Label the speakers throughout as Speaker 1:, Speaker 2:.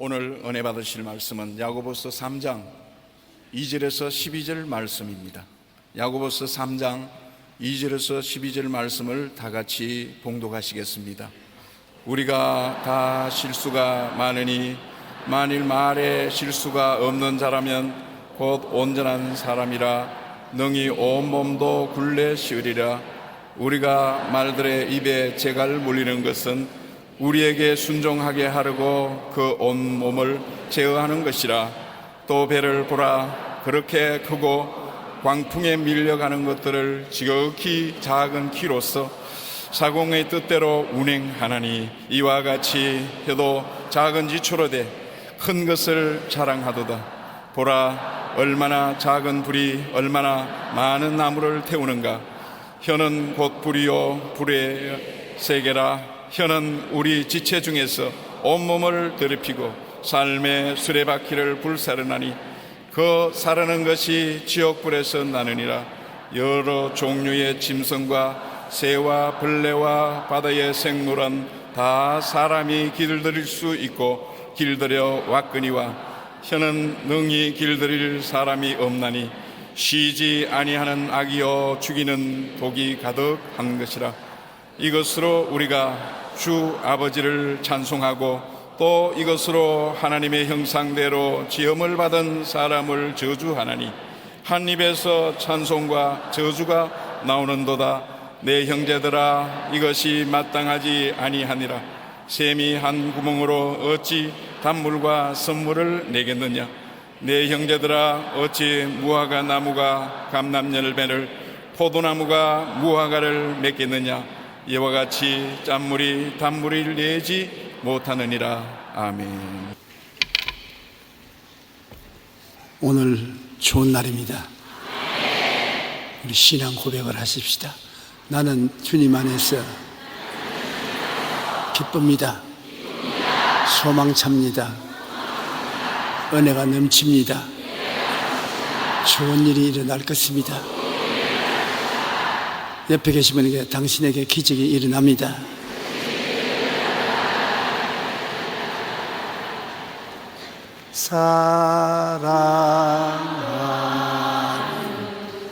Speaker 1: 오늘 은혜 받으실 말씀은 야고보서 3장 2절에서 12절 말씀입니다. 야고보서 3장 2절에서 12절 말씀을 다 같이 봉독하시겠습니다. 우리가 다 실수가 많으니 만일 말에 실수가 없는 자라면 곧 온전한 사람이라 능히 온몸도 굴레 씌우리라. 우리가 말들의 입에 재갈 물리는 것은 우리에게 순종하게 하려고 그 온몸을 제어하는 것이라. 또 배를 보라. 그렇게 크고 광풍에 밀려가는 것들을 지극히 작은 키로서 사공의 뜻대로 운행하나니 이와 같이 혀도 작은 지초로 돼 큰 것을 자랑하도다. 보라, 얼마나 작은 불이 얼마나 많은 나무를 태우는가. 혀는 곧 불이요 불의 세계라. 혀는 우리 지체 중에서 온몸을 더럽히고 삶의 수레바퀴를 불사르나니 그 사르는 것이 지옥불에서 나느니라. 여러 종류의 짐승과 새와 벌레와 바다의 생물은 다 사람이 길들일 수 있고 길들여 왔거니와 혀는 능히 길들일 사람이 없나니 쉬지 아니하는 악이요 죽이는 독이 가득한 것이라. 이것으로 우리가 주 아버지를 찬송하고 또 이것으로 하나님의 형상대로 지음을 받은 사람을 저주하나니 한 입에서 찬송과 저주가 나오는도다. 내 형제들아, 이것이 마땅하지 아니하니라. 샘이 한 구멍으로 어찌 단물과 선물을 내겠느냐. 내 형제들아, 어찌 무화과 나무가 감람열매를 포도나무가 무화과를 맺겠느냐. 이와 같이 짠물이 단물을 내지 못하느니라. 아멘.
Speaker 2: 오늘 좋은 날입니다. 우리 신앙 고백을 하십시다. 나는 주님 안에서 기쁩니다. 소망찹니다. 은혜가 넘칩니다. 좋은 일이 일어날 것입니다. 옆에 계신 분에게 당신에게 기적이 일어납니다. 사랑하는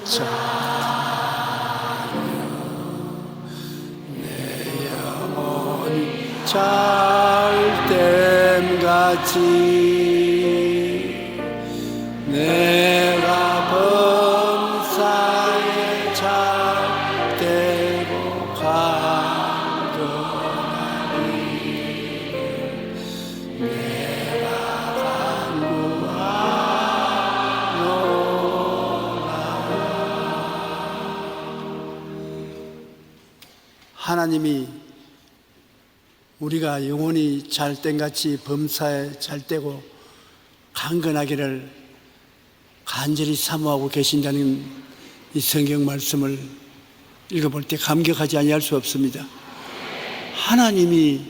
Speaker 2: 자여, 내 영혼이 잘됨같이 내가 범사에 잘되고 간절하니 내가 하나님이 우리가 영혼이 잘된같이 범사에 잘되고 강건하기를 간절히 사모하고 계신다는 이 성경 말씀을 읽어볼 때 감격하지 아니할 수 없습니다. 하나님이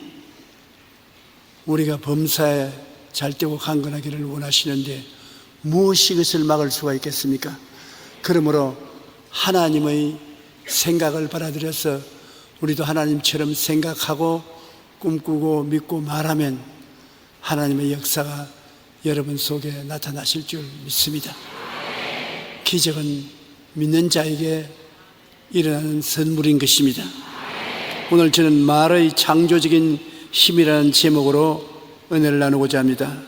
Speaker 2: 우리가 범사에 잘되고 강건하기를 원하시는데 무엇이 그것을 막을 수가 있겠습니까? 그러므로 하나님의 생각을 받아들여서 우리도 하나님처럼 생각하고 꿈꾸고 믿고 말하면 하나님의 역사가 여러분 속에 나타나실 줄 믿습니다. 기적은 믿는 자에게 일어나는 선물인 것입니다. 오늘 저는 말의 창조적인 힘이라는 제목으로 은혜를 나누고자 합니다.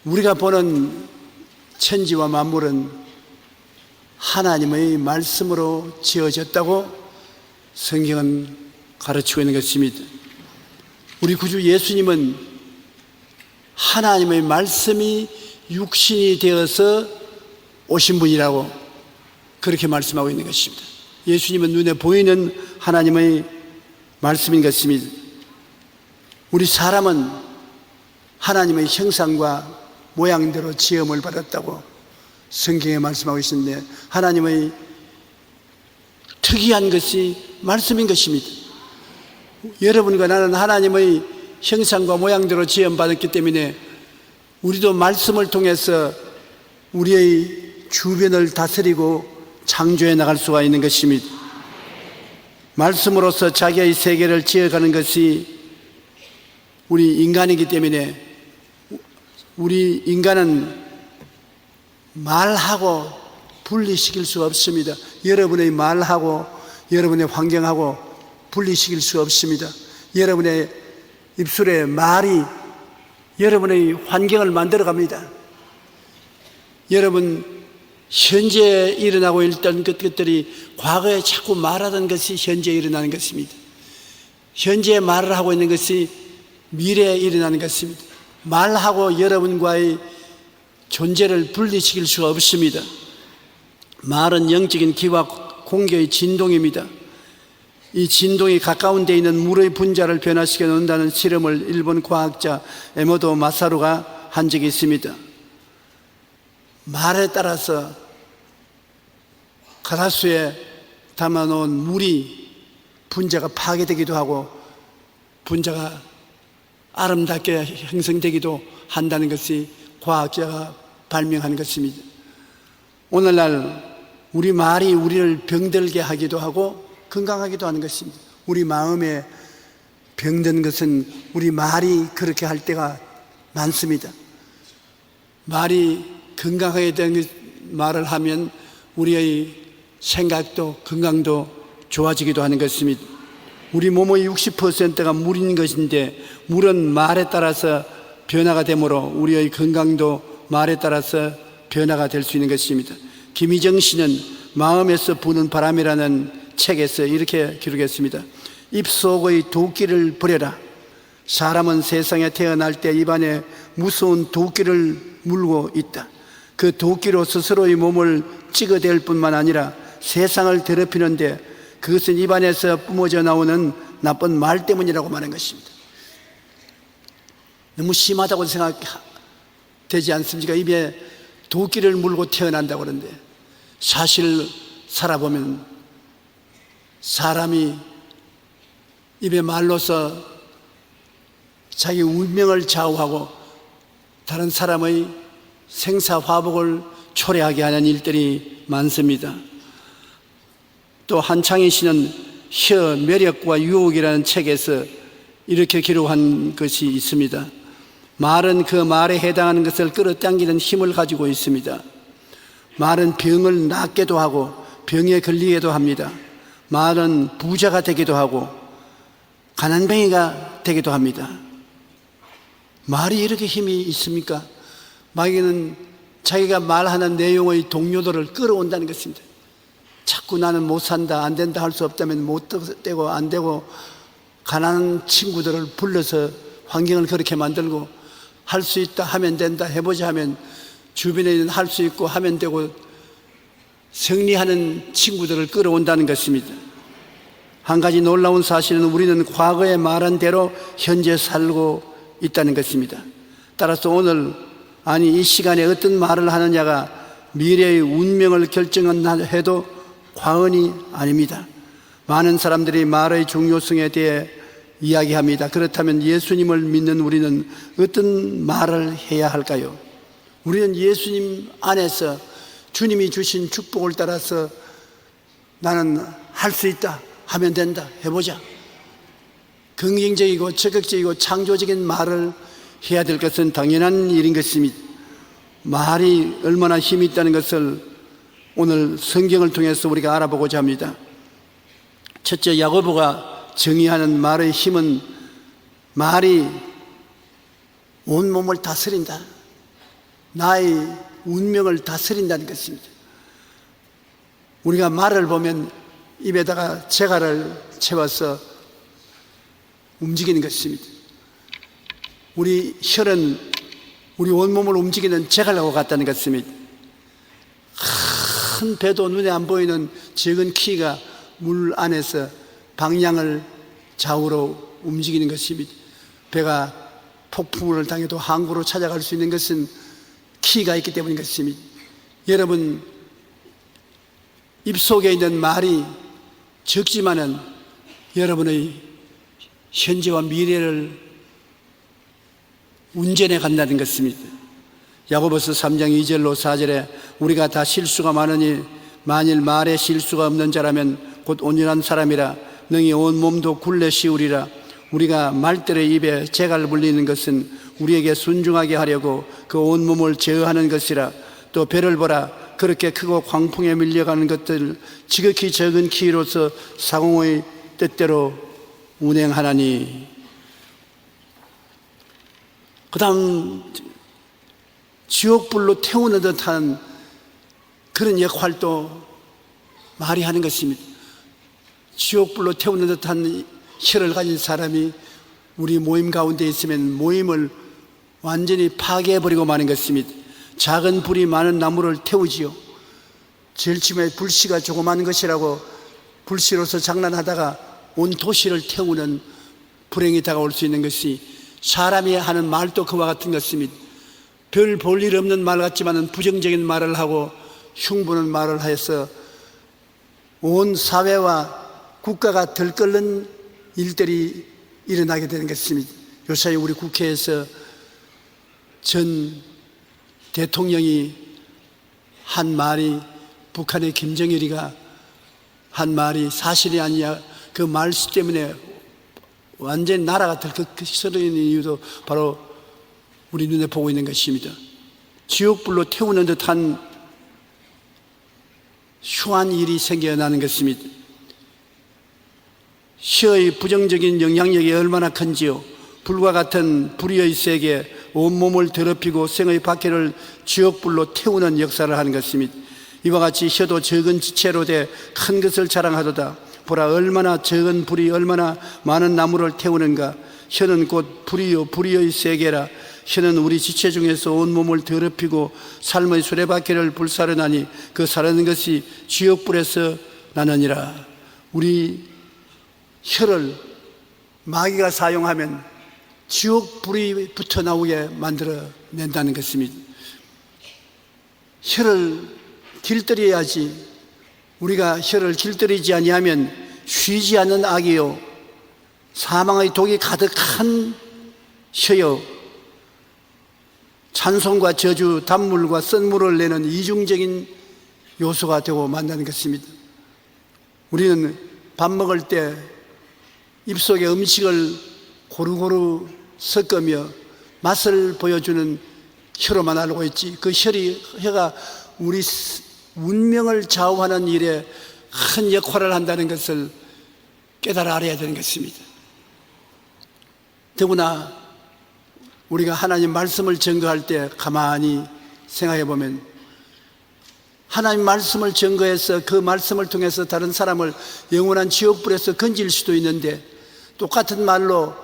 Speaker 2: 우리가 보는 천지와 만물은 하나님의 말씀으로 지어졌다고 성경은 가르치고 있는 것입니다. 우리 구주 예수님은 하나님의 말씀이 육신이 되어서 오신 분이라고 그렇게 말씀하고 있는 것입니다. 예수님은 눈에 보이는 하나님의 말씀인 것입니다. 우리 사람은 하나님의 형상과 모양대로 지음을 받았다고 성경에 말씀하고 있는데 하나님의 특이한 것이 말씀인 것입니다. 여러분과 나는 하나님의 형상과 모양대로 지음받았기 때문에 우리도 말씀을 통해서 우리의 주변을 다스리고 창조해 나갈 수가 있는 것입니다. 말씀으로서 자기의 세계를 지어가는 것이 우리 인간이기 때문에 우리 인간은 말하고 분리시킬 수 없습니다. 여러분의 말하고 여러분의 환경하고 분리시킬 수 없습니다. 여러분의 입술에 말이 여러분의 환경을 만들어 갑니다. 여러분 현재 일어나고 있던 것들이 과거에 자꾸 말하던 것이 현재 일어나는 것입니다. 현재 말을 하고 있는 것이 미래에 일어나는 것입니다. 말하고 여러분과의 존재를 분리시킬 수가 없습니다. 말은 영적인 기와 공기의 진동입니다. 이 진동이 가까운 데 있는 물의 분자를 변화시켜 놓는다는 실험을 일본 과학자 에모도 마사루가 한 적이 있습니다. 말에 따라서 가라수에 담아놓은 물이 분자가 파괴되기도 하고 분자가 아름답게 형성되기도 한다는 것이 과학자가 발명한 것입니다. 오늘날 우리 말이 우리를 병들게 하기도 하고 건강하기도 하는 것입니다. 우리 마음에 병든 것은 우리 말이 그렇게 할 때가 많습니다. 말이 건강하게 된 말을 하면 우리의 생각도 건강도 좋아지기도 하는 것입니다. 우리 몸의 60%가 물인 것인데 물은 말에 따라서 변화가 되므로 우리의 건강도 말에 따라서 변화가 될 수 있는 것입니다. 김희정 씨는 마음에서 부는 바람이라는 책에서 이렇게 기록했습니다. 입속의 도끼를 버려라. 사람은 세상에 태어날 때 입안에 무서운 도끼를 물고 있다. 그 도끼로 스스로의 몸을 찍어댈 뿐만 아니라 세상을 더럽히는데 그것은 입안에서 뿜어져 나오는 나쁜 말 때문이라고 말한 것입니다. 너무 심하다고 생각되지 않습니까? 입에 도끼를 물고 태어난다고 그러는데 사실 살아보면 사람이 입에 말로서 자기 운명을 좌우하고 다른 사람의 생사화복을 초래하게 하는 일들이 많습니다. 또 한창희 씨는 혀 매력과 유혹이라는 책에서 이렇게 기록한 것이 있습니다. 말은 그 말에 해당하는 것을 끌어당기는 힘을 가지고 있습니다. 말은 병을 낫게도 하고 병에 걸리게도 합니다. 말은 부자가 되기도 하고 가난뱅이가 되기도 합니다. 말이 이렇게 힘이 있습니까? 마귀는 자기가 말하는 내용의 동료들을 끌어온다는 것입니다. 자꾸 나는 못 산다, 안 된다 할 수 없다면 못 되고 안 되고 가난한 친구들을 불러서 환경을 그렇게 만들고 할 수 있다 하면 된다 해보자 하면 주변에 있는 할 수 있고 하면 되고 승리하는 친구들을 끌어온다는 것입니다. 한 가지 놀라운 사실은 우리는 과거에 말한 대로 현재 살고 있다는 것입니다. 따라서 오늘 이 시간에 어떤 말을 하느냐가 미래의 운명을 결정한다 해도 과언이 아닙니다. 많은 사람들이 말의 중요성에 대해 이야기합니다. 그렇다면 예수님을 믿는 우리는 어떤 말을 해야 할까요? 우리는 예수님 안에서 주님이 주신 축복을 따라서 나는 할 수 있다, 하면 된다, 해보자. 긍정적이고 적극적이고 창조적인 말을 해야 될 것은 당연한 일인 것입니다. 말이 얼마나 힘이 있다는 것을 오늘 성경을 통해서 우리가 알아보고자 합니다. 첫째, 야고보가 정의하는 말의 힘은 말이 온몸을 다스린다. 나의 운명을 다스린다는 것입니다. 우리가 말을 보면 입에다가 재갈을 채워서 움직이는 것입니다. 우리 혈은 우리 온몸을 움직이는 재갈하고 같다는 것입니다. 큰 배도 눈에 안 보이는 작은 키가 물 안에서 방향을 좌우로 움직이는 것입니다. 배가 폭풍을 당해도 항구로 찾아갈 수 있는 것은 키가 있기 때문인 것입니다. 여러분, 입속에 있는 말이 적지만은 여러분의 현재와 미래를 운전해 간다는 것입니다. 야고보서 3장 2절로 4절에 우리가 다 실수가 많으니 만일 말에 실수가 없는 자라면 곧 온전한 사람이라 능히 온 몸도 굴레 씌우리라. 우리가 말들의 입에 재갈 물리는 것은 우리에게 순종하게 하려고 그 온몸을 제어하는 것이라. 또 배를 보라, 그렇게 크고 광풍에 밀려가는 것들 지극히 적은 키로서 사공의 뜻대로 운행하나니. 그 다음 지옥불로 태우는 듯한 그런 역할도 말이 하는 것입니다. 지옥불로 태우는 듯한 혀를 가진 사람이 우리 모임 가운데 있으면 모임을 완전히 파괴해버리고 마는 것입니다. 작은 불이 많은 나무를 태우지요. 제일 처음에 불씨가 조그마한 것이라고 불씨로서 장난하다가 온 도시를 태우는 불행이 다가올 수 있는 것이 사람이 하는 말도 그와 같은 것입니다. 별 볼 일 없는 말 같지만 부정적인 말을 하고 흉보는 말을 해서 온 사회와 국가가 들끓는 일들이 일어나게 되는 것입니다. 요사이 우리 국회에서 전 대통령이 한 말이, 북한의 김정일이가 한 말이 사실이 아니냐, 그 말 때문에 완전히 나라가 들끓는 이유도 바로 우리 눈에 보고 있는 것입니다. 지옥불로 태우는 듯한 흉한 일이 생겨나는 것입니다. 혀의 부정적인 영향력이 얼마나 큰지요. 불과 같은 불의의 세계, 온몸을 더럽히고 생의 박해를 지옥불로 태우는 역사를 하는 것입니다. 이와 같이 혀도 적은 지체로 돼 큰 것을 자랑하도다. 보라, 얼마나 적은 불이 얼마나 많은 나무를 태우는가. 혀는 곧 불이요 불의의 세계라. 혀는 우리 지체 중에서 온몸을 더럽히고 삶의 수레바퀴를 불사르나니 그 사르는 것이 지옥불에서 나느니라. 우리 혀를 마귀가 사용하면 지옥불이 붙어 나오게 만들어 낸다는 것입니다. 혀를 길들여야지. 우리가 혀를 길들이지 아니하면 쉬지 않는 악이요 사망의 독이 가득한 혀요 찬송과 저주, 단물과 쓴물을 내는 이중적인 요소가 되고 만나는 것입니다. 우리는 밥 먹을 때 입속에 음식을 고루고루 섞으며 맛을 보여주는 혀로만 알고 있지, 그 혀가 우리 운명을 좌우하는 일에 큰 역할을 한다는 것을 깨달아 알아야 되는 것입니다. 더구나 우리가 하나님 말씀을 증거할 때 가만히 생각해 보면 하나님 말씀을 증거해서 그 말씀을 통해서 다른 사람을 영원한 지옥불에서 건질 수도 있는데, 똑같은 말로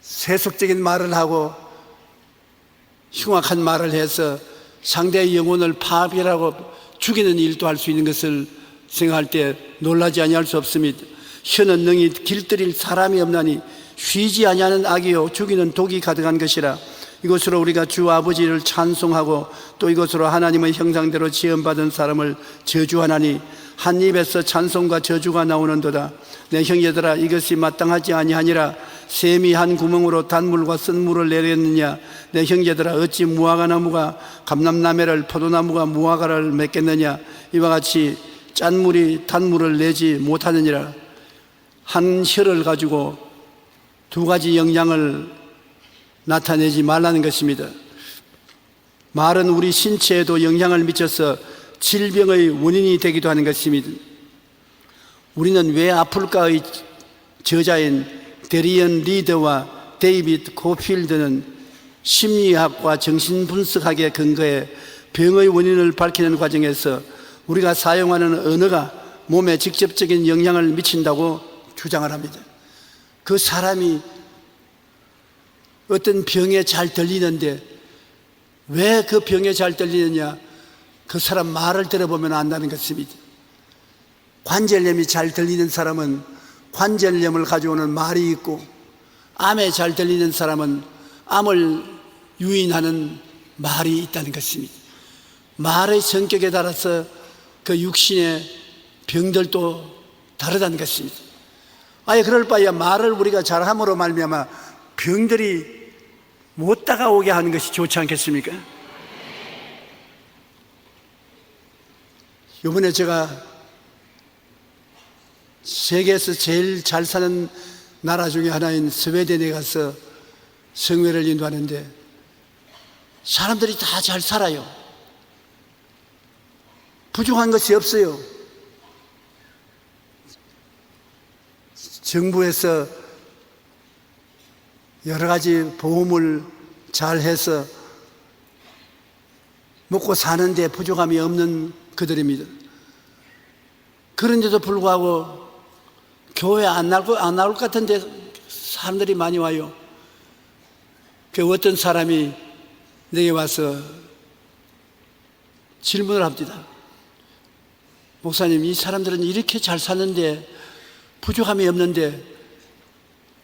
Speaker 2: 세속적인 말을 하고 흉악한 말을 해서 상대의 영혼을 파멸하고 죽이는 일도 할 수 있는 것을 생각할 때 놀라지 아니할 수 없습니다. 혀는 능히 길들일 사람이 없나니 쉬지 아니하는 악이요 죽이는 독이 가득한 것이라. 이것으로 우리가 주 아버지를 찬송하고 또 이것으로 하나님의 형상대로 지음받은 사람을 저주하나니 한 입에서 찬송과 저주가 나오는도다. 내 형제들아, 이것이 마땅하지 아니하니라. 샘이 한 구멍으로 단물과 쓴물을 내렸느냐. 내 형제들아, 어찌 무화과나무가 감람나무를 포도나무가 무화과를 맺겠느냐. 이와 같이 짠물이 단물을 내지 못하느니라. 한 혀를 가지고 두 가지 영향을 나타내지 말라는 것입니다. 말은 우리 신체에도 영향을 미쳐서 질병의 원인이 되기도 하는 것입니다. 우리는 왜 아플까의 저자인 데리언 리더와 데이비드 코필드는 심리학과 정신분석학에 근거해 병의 원인을 밝히는 과정에서 우리가 사용하는 언어가 몸에 직접적인 영향을 미친다고 주장을 합니다. 그 사람이 어떤 병에 잘 들리는데 왜 그 병에 잘 들리느냐? 그 사람 말을 들어보면 안다는 것입니다. 관절염이 잘 들리는 사람은 관절염을 가져오는 말이 있고, 암에 잘 들리는 사람은 암을 유인하는 말이 있다는 것입니다. 말의 성격에 따라서 그 육신의 병들도 다르다는 것입니다. 아예 그럴 바에야 말을 우리가 잘함으로 말미암아 병들이 못 다가오게 하는 것이 좋지 않겠습니까? 이번에 제가 세계에서 제일 잘 사는 나라 중에 하나인 스웨덴에 가서 성회를 인도하는데 사람들이 다 잘 살아요. 부족한 것이 없어요. 정부에서 여러 가지 보험을 잘 해서 먹고 사는데 부족함이 없는 그들입니다. 그런데도 불구하고 교회 안 나올 것 같은데 사람들이 많이 와요. 그 어떤 사람이 내게 와서 질문을 합니다. 목사님, 이 사람들은 이렇게 잘 사는데 부족함이 없는데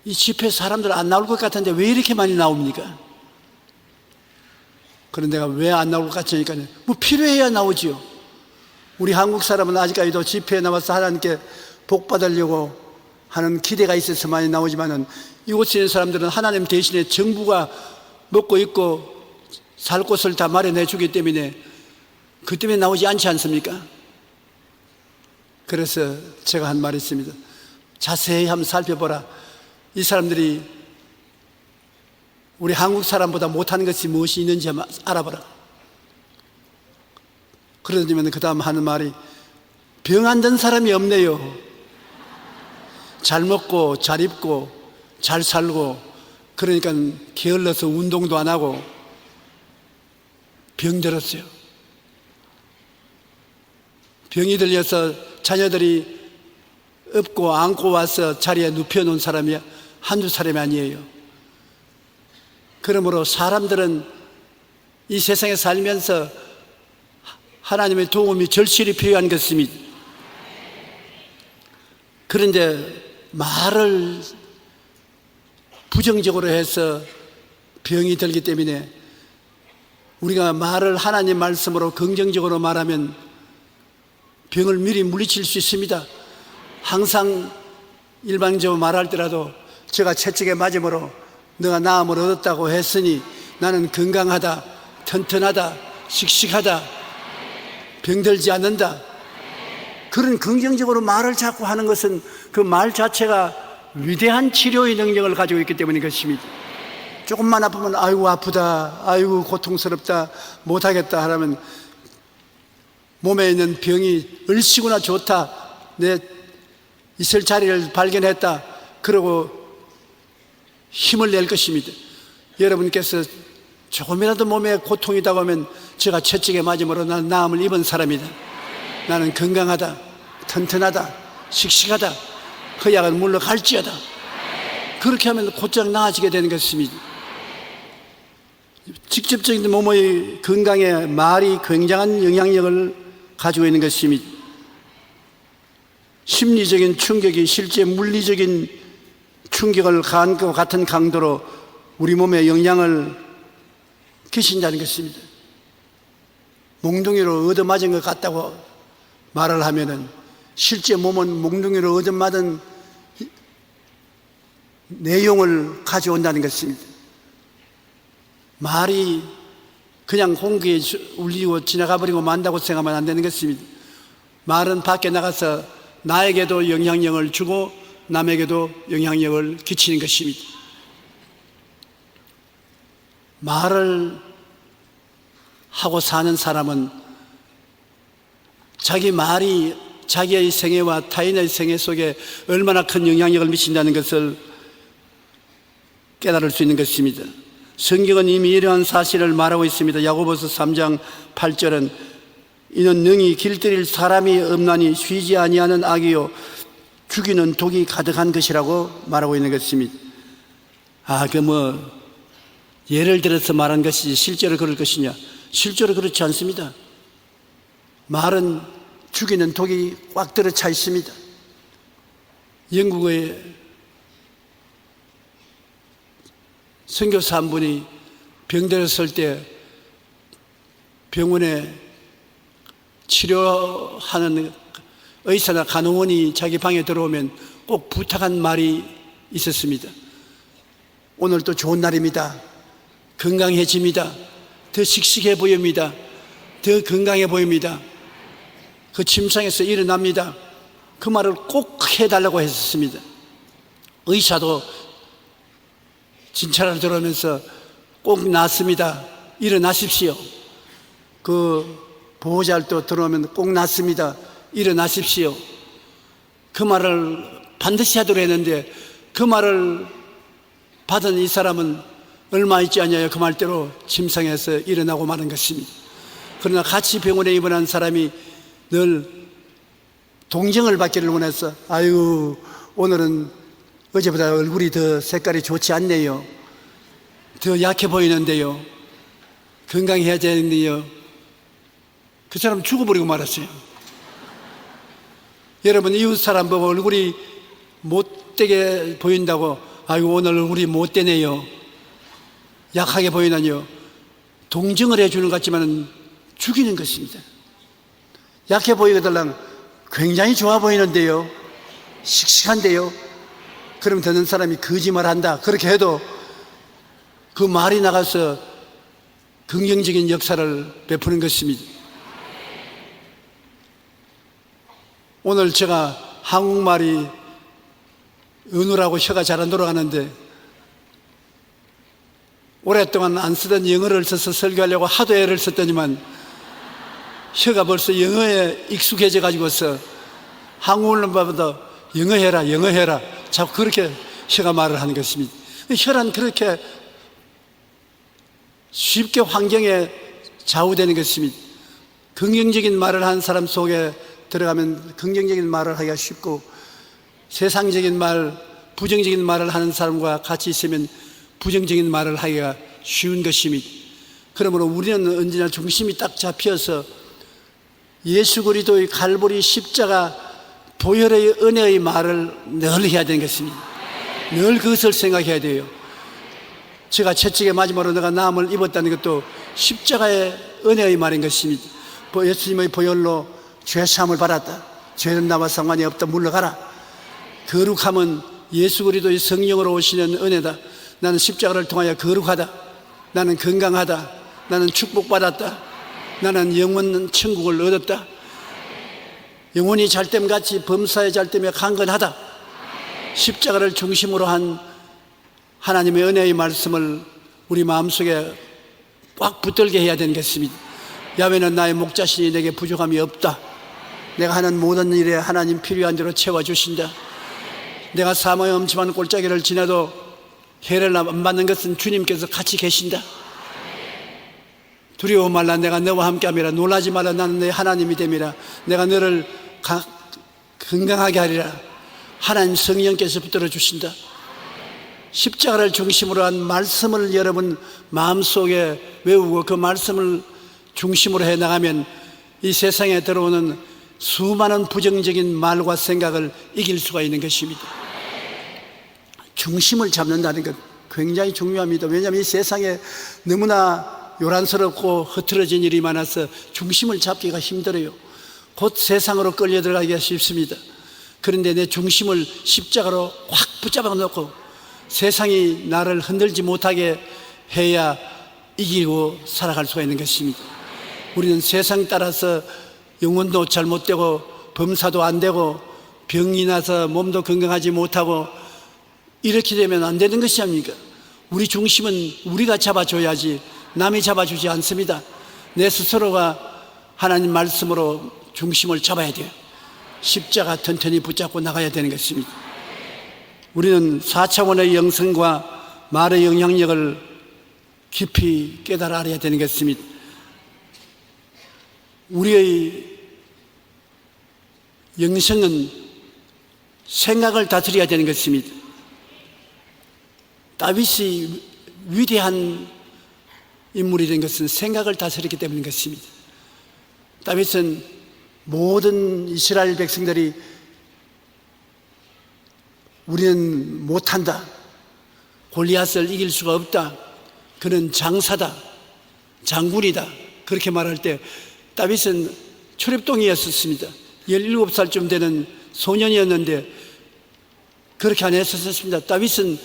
Speaker 2: 이 집회 사람들 안 나올 것 같은데 왜 이렇게 많이 나옵니까? 그런데 내가 왜 안 나올 것 같으니까 뭐 필요해야 나오지요. 우리 한국 사람은 아직까지도 집회에 나와서 하나님께 복 받으려고 하는 기대가 있어서 많이 나오지만은 이곳에 있는 사람들은 하나님 대신에 정부가 먹고 있고 살 곳을 다 마련해 주기 때문에 그 때문에 나오지 않지 않습니까? 그래서 제가 한 말이 있습니다. 자세히 한번 살펴보라. 이 사람들이 우리 한국 사람보다 못하는 것이 무엇이 있는지 한번 알아보라. 그러더니만 그 다음 하는 말이 병 안 든 사람이 없네요. 잘 먹고 잘 입고 잘 살고 그러니까 게을러서 운동도 안 하고 병들었어요. 병이 들려서 자녀들이 업고 안고 와서 자리에 눕혀놓은 사람이 한두 사람이 아니에요. 그러므로 사람들은 이 세상에 살면서 하나님의 도움이 절실히 필요한 것입니다. 그런데 말을 부정적으로 해서 병이 들기 때문에 우리가 말을 하나님 말씀으로 긍정적으로 말하면 병을 미리 물리칠 수 있습니다. 항상 일반적으로 말할 때라도 제가 채찍에 맞음으로 너가 나음을 얻었다고 했으니 나는 건강하다, 튼튼하다, 씩씩하다, 병들지 않는다. 그런 긍정적으로 말을 자꾸 하는 것은 그 말 자체가 위대한 치료의 능력을 가지고 있기 때문인 것입니다. 조금만 아프면 아이고 아프다, 아이고 고통스럽다, 못하겠다 하라면 몸에 있는 병이 얼씨구나 좋다, 내 있을 자리를 발견했다, 그러고 힘을 낼 것입니다. 여러분께서 조금이라도 몸에 고통이 있다고 하면 제가 채찍에 맞음으로 나는 나음을 입은 사람이다, 나는 건강하다, 튼튼하다, 씩씩하다, 허약은 물러갈지어다, 그렇게 하면 곧장 나아지게 되는 것입니다. 직접적인 몸의 건강에 말이 굉장한 영향력을 가지고 있는 것입니다. 심리적인 충격이 실제 물리적인 충격을 가한 것 같은 강도로 우리 몸에 영향을 끼친다는 것입니다. 몽둥이로 얻어맞은 것 같다고 말을 하면은 실제 몸은 몽둥이로 얻어맞은 내용을 가져온다는 것입니다. 말이 그냥 공기에 울리고 지나가 버리고 만다고 생각하면 안 되는 것입니다. 말은 밖에 나가서 나에게도 영향력을 주고 남에게도 영향력을 끼치는 것입니다. 말을 하고 사는 사람은 자기 말이 자기의 생애와 타인의 생애 속에 얼마나 큰 영향력을 미친다는 것을 깨달을 수 있는 것입니다. 성경은 이미 이러한 사실을 말하고 있습니다. 야고보서 3장 8절은 이는 능히 길들일 사람이 없나니 쉬지 아니하는 악이요 죽이는 독이 가득한 것이라고 말하고 있는 것입니다. 예를 들어서 말한 것이지 실제로 그럴 것이냐? 실제로 그렇지 않습니다. 말은 죽이는 독이 꽉 들어차 있습니다. 영국의 선교사 한 분이 병들었을 때 병원에 치료하는 의사나 간호원이 자기 방에 들어오면 꼭 부탁한 말이 있었습니다. 오늘 또 좋은 날입니다. 건강해집니다. 더 씩씩해 보입니다. 더 건강해 보입니다. 그 침상에서 일어납니다. 그 말을 꼭 해달라고 했었습니다. 의사도 진찰을 들어오면서 꼭 낫습니다. 일어나십시오. 그 보호자도 들어오면 꼭 낫습니다. 일어나십시오. 그 말을 반드시 하도록 했는데 그 말을 받은 이 사람은 얼마 있지 않냐요. 그 말대로 침상에서 일어나고 마는 것입니다. 그러나 같이 병원에 입원한 사람이 늘 동정을 받기를 원해서 아유 오늘은 어제보다 얼굴이 더 색깔이 좋지 않네요. 더 약해 보이는데요. 건강해야 되는데요. 그 사람 죽어버리고 말았어요. 여러분 이웃 사람 보고 얼굴이 못되게 보인다고 아이고 오늘 얼굴이 못되네요. 약하게 보이나요. 동정을 해주는 것 같지만 죽이는 것입니다. 약해 보이거든 굉장히 좋아 보이는데요. 씩씩한데요. 그럼 듣는 사람이 거짓말한다. 그렇게 해도 그 말이 나가서 긍정적인 역사를 베푸는 것입니다. 오늘 제가 한국말이 어눌하고 혀가 잘 안 돌아가는데 오랫동안 안 쓰던 영어를 써서 설교하려고 하도 애를 썼더니만 혀가 벌써 영어에 익숙해져 가지고서 한국말보다 영어 해라 자꾸 그렇게 혀가 말을 하는 것입니다. 혀란 그렇게 쉽게 환경에 좌우되는 것입니다. 긍정적인 말을 하는 사람 속에 들어가면 긍정적인 말을 하기가 쉽고 세상적인 말, 부정적인 말을 하는 사람과 같이 있으면 부정적인 말을 하기가 쉬운 것입니다. 그러므로 우리는 언제나 중심이 딱 잡혀서 예수 그리스도의 갈보리 십자가 보혈의 은혜의 말을 늘 해야 되는 것입니다. 늘 그것을 생각해야 돼요. 제가 채찍에 마지막으로 내가 남을 입었다는 것도 십자가의 은혜의 말인 것입니다. 예수님의 보혈로 죄사함을 받았다. 죄는 나와 상관이 없다. 물러가라. 거룩함은 예수 그리스도의 성령으로 오시는 은혜다. 나는 십자가를 통하여 거룩하다. 나는 건강하다. 나는 축복받았다. 나는 영원 천국을 얻었다. 영혼이 잘됨같이 범사의 잘됨에 강건하다. 십자가를 중심으로 한 하나님의 은혜의 말씀을 우리 마음속에 꽉 붙들게 해야 되는 것입니다. 야훼는 나의 목자시니 내게 부족함이 없다. 내가 하는 모든 일에 하나님 필요한 대로 채워주신다. 내가 사모의 엄침한 골짜기를 지나도 해를 안 받는 것은 주님께서 같이 계신다. 두려워 말라. 내가 너와 함께함이라. 놀라지 말라. 나는 내 하나님이 됨이라. 내가 너를 건강하게 하리라. 하나님 성령께서 붙들어 주신다. 십자가를 중심으로 한 말씀을 여러분 마음속에 외우고 그 말씀을 중심으로 해나가면 이 세상에 들어오는 수많은 부정적인 말과 생각을 이길 수가 있는 것입니다. 중심을 잡는다는 것 굉장히 중요합니다. 왜냐하면 이 세상에 너무나 요란스럽고 흐트러진 일이 많아서 중심을 잡기가 힘들어요. 곧 세상으로 끌려 들어가기가 쉽습니다. 그런데 내 중심을 십자가로 확 붙잡아 놓고 세상이 나를 흔들지 못하게 해야 이기고 살아갈 수가 있는 것입니다. 우리는 세상 따라서 영혼도 잘못되고 범사도 안 되고 병이 나서 몸도 건강하지 못하고 이렇게 되면 안 되는 것이 아닙니까? 우리 중심은 우리가 잡아줘야지 남이 잡아주지 않습니다. 내 스스로가 하나님 말씀으로 중심을 잡아야 돼요. 십자가 튼튼히 붙잡고 나가야 되는 것입니다. 우리는 4차원의 영성과 말의 영향력을 깊이 깨달아 알아야 되는 것입니다. 우리의 영성은 생각을 다스려야 되는 것입니다. 다윗이 위대한 인물이 된 것은 생각을 다스렸기 때문인 것입니다. 다윗은 모든 이스라엘 백성들이 우리는 못한다. 골리앗을 이길 수가 없다. 그는 장사다. 장군이다. 그렇게 말할 때 다윗은 초랩동이었습니다. 17살쯤 되는 소년이었는데 그렇게 안 했었습니다. 다윗은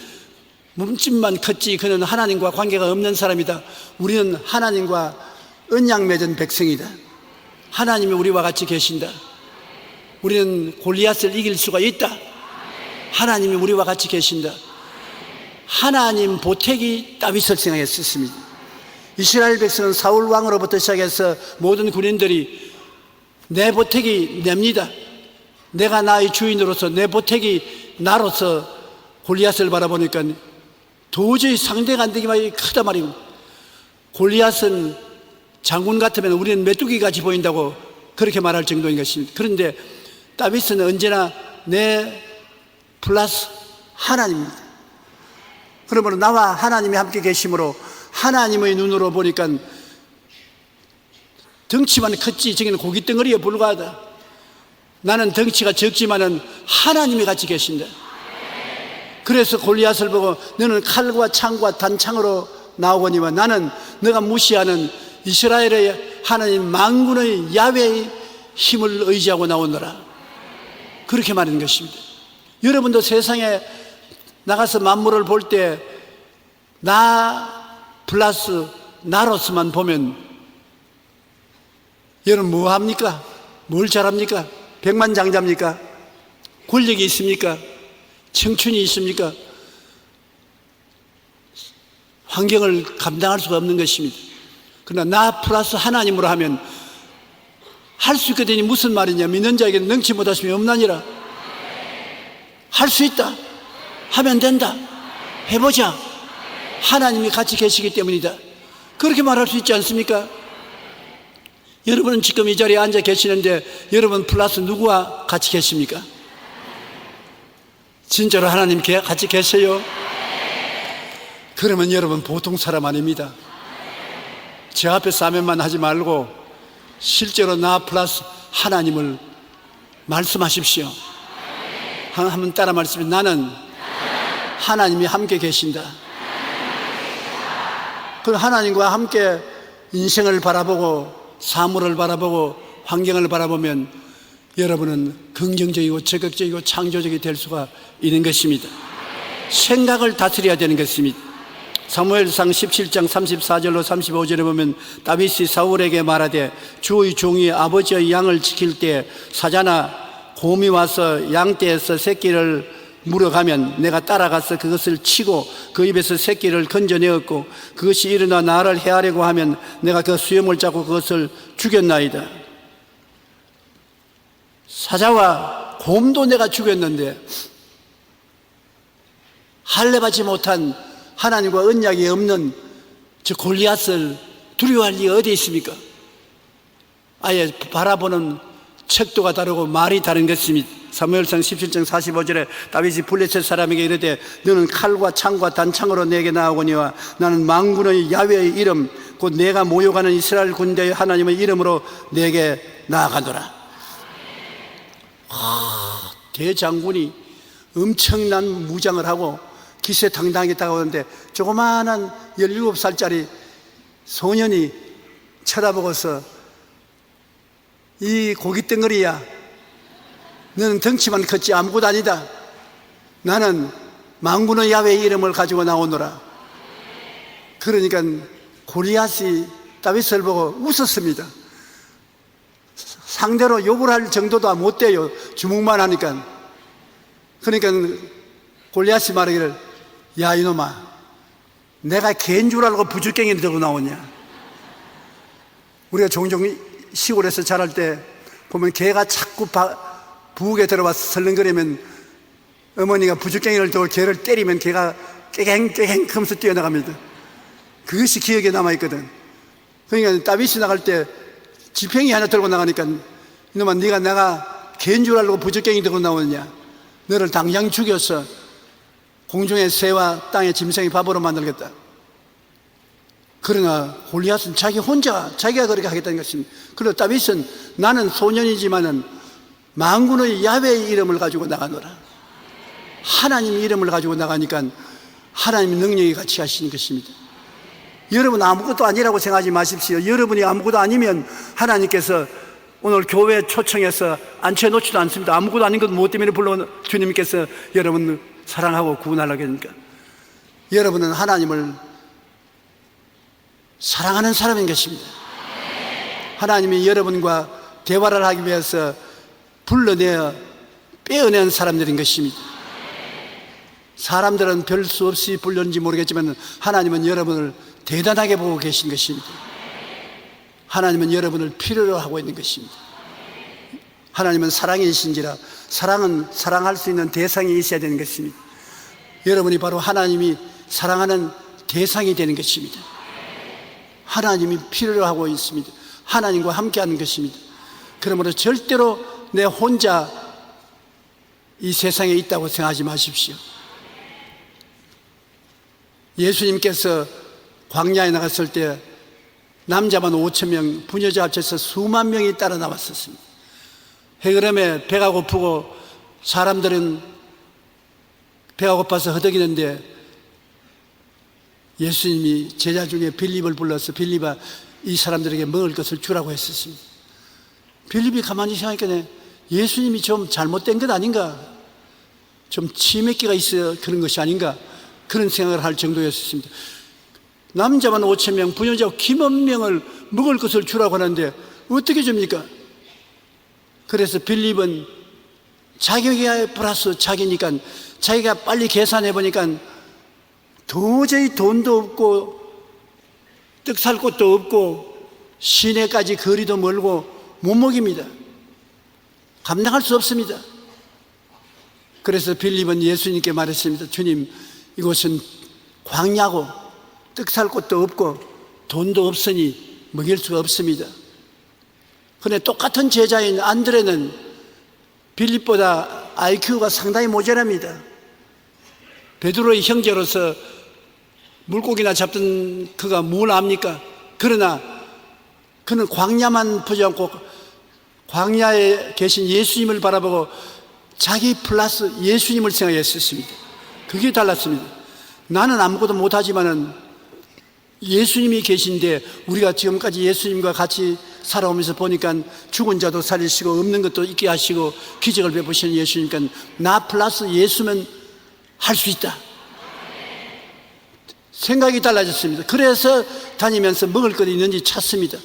Speaker 2: 몸집만 컸지 그는 하나님과 관계가 없는 사람이다. 우리는 하나님과 언약 맺은 백성이다. 하나님이 우리와 같이 계신다. 우리는 골리앗을 이길 수가 있다. 하나님이 우리와 같이 계신다. 하나님 보택이 다윗을 생각했었습니다. 이스라엘 백성은 사울 왕으로부터 시작해서 모든 군인들이 내 보택이 냅니다. 내가 나의 주인으로서 내 보택이 나로서 골리앗을 바라보니까 도저히 상대가 안 되기만 크다 말이고, 골리앗은 장군 같으면 우리는 메뚜기 같이 보인다고 그렇게 말할 정도인 것입니다. 그런데 다윗은 언제나 내 플러스 하나님입니다. 그러므로 나와 하나님이 함께 계심으로 하나님의 눈으로 보니까 덩치만 컸지 저기는 고깃덩어리에 불과하다. 나는 덩치가 적지만은 하나님이 같이 계신다. 그래서 골리앗을 보고 너는 칼과 창과 단창으로 나오거니와 나는 너가 무시하는 이스라엘의 하나님 만군의 야훼의 힘을 의지하고 나오노라. 그렇게 말하는 것입니다. 여러분도 세상에 나가서 만물을 볼 때 나 플러스 나로서만 보면 여러분 뭐 합니까? 뭘 잘합니까? 백만장자입니까? 권력이 있습니까? 청춘이 있습니까? 환경을 감당할 수가 없는 것입니다. 그러나 나 플러스 하나님으로 하면 할 수 있거든요. 무슨 말이냐? 믿는 자에게는 능치 못하심이 없나니라. 할 수 있다. 하면 된다. 해보자. 하나님이 같이 계시기 때문이다. 그렇게 말할 수 있지 않습니까? 여러분은 지금 이 자리에 앉아 계시는데 여러분 플러스 누구와 같이 계십니까? 진짜로 하나님 같이 계세요? 그러면 여러분 보통 사람 아닙니다. 제 앞에서 아멘만 하지 말고 실제로 나 플러스 하나님을 말씀하십시오. 한번 따라 말씀해. 나는 하나님이 함께 계신다. 그 하나님과 함께 인생을 바라보고 사물을 바라보고 환경을 바라보면 여러분은 긍정적이고 적극적이고 창조적이 될 수가 있는 것입니다. 생각을 다스려야 되는 것입니다. 사무엘상 17장 34절로 35절에 보면 다윗이 사울에게 말하되 주의 종이 아버지의 양을 지킬 때 사자나 곰이 와서 양떼에서 새끼를 물어가면 내가 따라가서 그것을 치고 그 입에서 새끼를 건져내었고 그것이 일어나 나를 해하려고 하면 내가 그 수염을 잡고 그것을 죽였나이다. 사자와 곰도 내가 죽였는데 할례받지 못한 하나님과 언약이 없는 저 골리앗을 두려워할 리가 어디 있습니까? 아예 바라보는 척도가 다르고 말이 다른 것입니다. 사무엘상 17장 45절에 다윗이 블레셋 사람에게 이르되 너는 칼과 창과 단창으로 내게 나오거니와 나는 만군의 야훼의 이름 곧 내가 모욕하는 이스라엘 군대의 하나님의 이름으로 내게 나아가노라. 대장군이 엄청난 무장을 하고 기세당당하게 다가오는데 조그마한 17살짜리 소년이 쳐다보고서 이 고깃덩어리야, 너는 덩치만 컸지 아무것도 아니다. 나는 만군의 야훼의 이름을 가지고 나오노라. 그러니까 골리앗이 다윗을 보고 웃었습니다. 상대로 욕을 할 정도도 못 돼요. 주먹만 하니까. 그러니까 골리앗이 말하기를 야 이놈아, 내가 개인 줄 알고 부주깽이를 들고 나오냐. 우리가 종종 시골에서 자랄 때 보면 개가 자꾸 부엌에 들어와서 설렁거리면 어머니가 부주깽이를 들고 개를 때리면 개가 깨갱깨갱 하면서 뛰어나갑니다. 그것이 기억에 남아있거든. 그러니까 다윗이 나갈 때 지팡이 하나 들고 나가니까 이놈아, 네가 내가 개인 줄 알고 부주깽이 들고 나오느냐. 너를 당장 죽여서 공중의 새와 땅의 짐승의 밥으로 만들겠다. 그러나 골리앗은 자기가 그렇게 하겠다는 것입니다. 그리고 다윗은 나는 소년이지만은 만군의 야훼의 이름을 가지고 나가노라. 하나님의 이름을 가지고 나가니까 하나님의 능력이 같이 하시는 것입니다. 여러분 아무것도 아니라고 생각하지 마십시오. 여러분이 아무것도 아니면 하나님께서 오늘 교회에 초청해서 앉혀놓지도 않습니다. 아무것도 아닌 것 무엇 때문에 불러 주님께서 여러분을 사랑하고 구원하려고 하니까. 여러분은 하나님을 사랑하는 사람인 것입니다. 하나님이 여러분과 대화를 하기 위해서 불러내어 빼어낸 사람들인 것입니다. 사람들은 별 수 없이 불렸는지 모르겠지만 하나님은 여러분을 대단하게 보고 계신 것입니다. 하나님은 여러분을 필요로 하고 있는 것입니다. 하나님은 사랑이신지라 사랑은 사랑할 수 있는 대상이 있어야 되는 것입니다. 여러분이 바로 하나님이 사랑하는 대상이 되는 것입니다. 하나님이 필요로 하고 있습니다. 하나님과 함께하는 것입니다. 그러므로 절대로 내 혼자 이 세상에 있다고 생각하지 마십시오. 예수님께서 광야에 나갔을 때 남자만 5,000명, 부녀자 합쳐서 수만 명이 따라 나왔었습니다. 해그름에 배가 고프고 사람들은 배가 고파서 허덕이는데 예수님이 제자 중에 빌립을 불러서 빌립아, 이 사람들에게 먹을 것을 주라고 했었습니다. 빌립이 가만히 생각하니까 예수님이 좀 잘못된 것 아닌가, 좀 치맥기가 있어 그런 것이 아닌가, 그런 생각을 할 정도였습니다. 남자만 5,000명, 부녀자 90,000명을 먹을 것을 주라고 하는데 어떻게 줍니까? 그래서 빌립은 자기가 플러스 자기니까 자기가 빨리 계산해 보니까 도저히 돈도 없고 떡 살 곳도 없고 시내까지 거리도 멀고 못 먹입니다. 감당할 수 없습니다. 그래서 빌립은 예수님께 말했습니다. 주님, 이곳은 광야고 떡 살 곳도 없고 돈도 없으니 먹일 수가 없습니다. 그런데 똑같은 제자인 안드레는 빌립보다 IQ가 상당히 모자랍니다. 베드로의 형제로서 물고기나 잡던 그가 뭘 압니까? 그러나 그는 광야만 보지 않고 광야에 계신 예수님을 바라보고 자기 플러스 예수님을 생각했었습니다. 그게 달랐습니다. 나는 아무것도 못하지만은 예수님이 계신데, 우리가 지금까지 예수님과 같이 살아오면서 보니까 죽은 자도 살리시고 없는 것도 있게 하시고 기적을 베푸시는 예수니까 나 플러스 예수면 할 수 있다. 생각이 달라졌습니다. 그래서 다니면서 먹을 것이 있는지 찾습니다.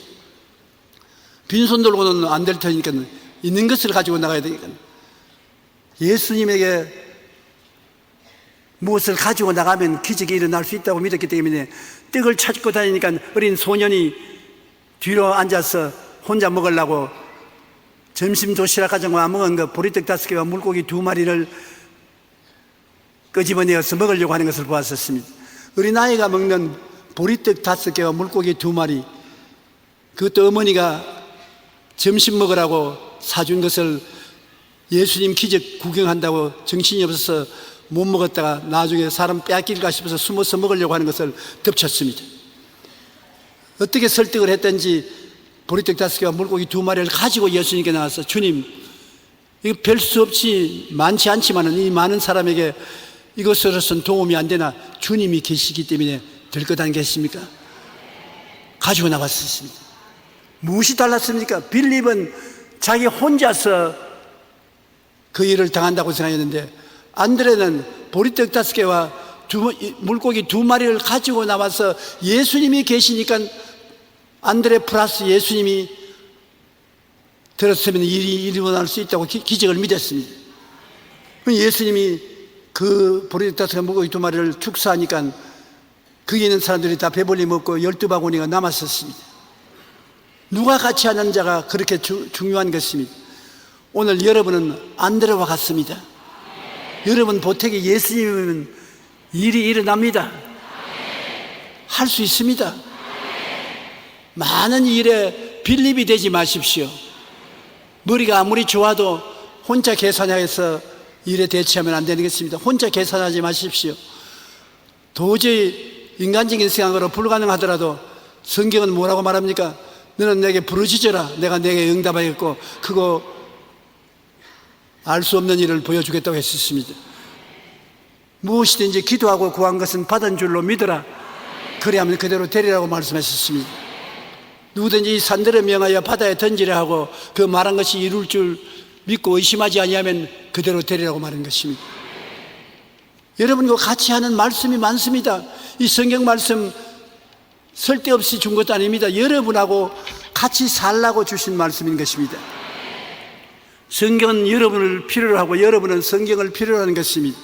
Speaker 2: 빈손 들고는 안 될 테니까 있는 것을 가지고 나가야 되니까 예수님에게 무엇을 가지고 나가면 기적이 일어날 수 있다고 믿었기 때문에 떡을 찾고 다니니까 어린 소년이 뒤로 앉아서 혼자 먹으려고 점심 도시락 가지고 먹은 거 보리떡 5개와 물고기 2마리를 끄집어내어서 먹으려고 하는 것을 보았었습니다. 어린아이가 먹는 보리떡 5개와 물고기 2마리, 그것도 어머니가 점심 먹으라고 사준 것을 예수님 기적 구경한다고 정신이 없어서 못 먹었다가 나중에 사람 빼앗길까 싶어서 숨어서 먹으려고 하는 것을 덮쳤습니다. 어떻게 설득을 했든지 보리떡 5개와 물고기 2마리를 가지고 예수님께 나와서 주님, 이거 별 수 없이 많지 않지만은 이 많은 사람에게 이것으로서는 도움이 안 되나 주님이 계시기 때문에 될 것 아니겠습니까? 가지고 나갔습니다. 무엇이 달랐습니까? 빌립은 자기 혼자서 그 일을 당한다고 생각했는데 안드레는 보리떡 5개와 물고기 2마리를 가지고 나와서 예수님이 계시니까 안드레 플러스 예수님이 들었으면 일이 일어날 수 있다고 기적을 믿었습니다. 예수님이 그 보리떡 5개와 물고기 2마리를 축사하니까 거기 있는 사람들이 다 배불리 먹고 12바구니가 남았었습니다. 누가 같이 하는 자가 그렇게 중요한 것입니다. 오늘 여러분은 안드레와 같습니다. 여러분 보택에 예수님이면 일이 일어납니다. 할 수 있습니다. 많은 일에 빌립이 되지 마십시오. 머리가 아무리 좋아도 혼자 계산해서 일에 대처하면 안 되는 것입니다. 혼자 계산하지 마십시오. 도저히 인간적인 생각으로 불가능하더라도 성경은 뭐라고 말합니까? 너는 내게 부르짖어라. 내가 내게 응답하겠고 그거 알 수 없는 일을 보여주겠다고 했었습니다. 무엇이든지 기도하고 구한 것은 받은 줄로 믿어라. 그래야만 그대로 되리라고 말씀하셨습니다. 누구든지 이 산들을 명하여 바다에 던지려 하고 그 말한 것이 이룰 줄 믿고 의심하지 아니하면 그대로 되리라고 말한 것입니다. 여러분과 같이 하는 말씀이 많습니다. 이 성경 말씀 쓸데없이 준 것도 아닙니다. 여러분하고 같이 살라고 주신 말씀인 것입니다. 성경은 여러분을 필요로 하고 여러분은 성경을 필요로 하는 것입니다.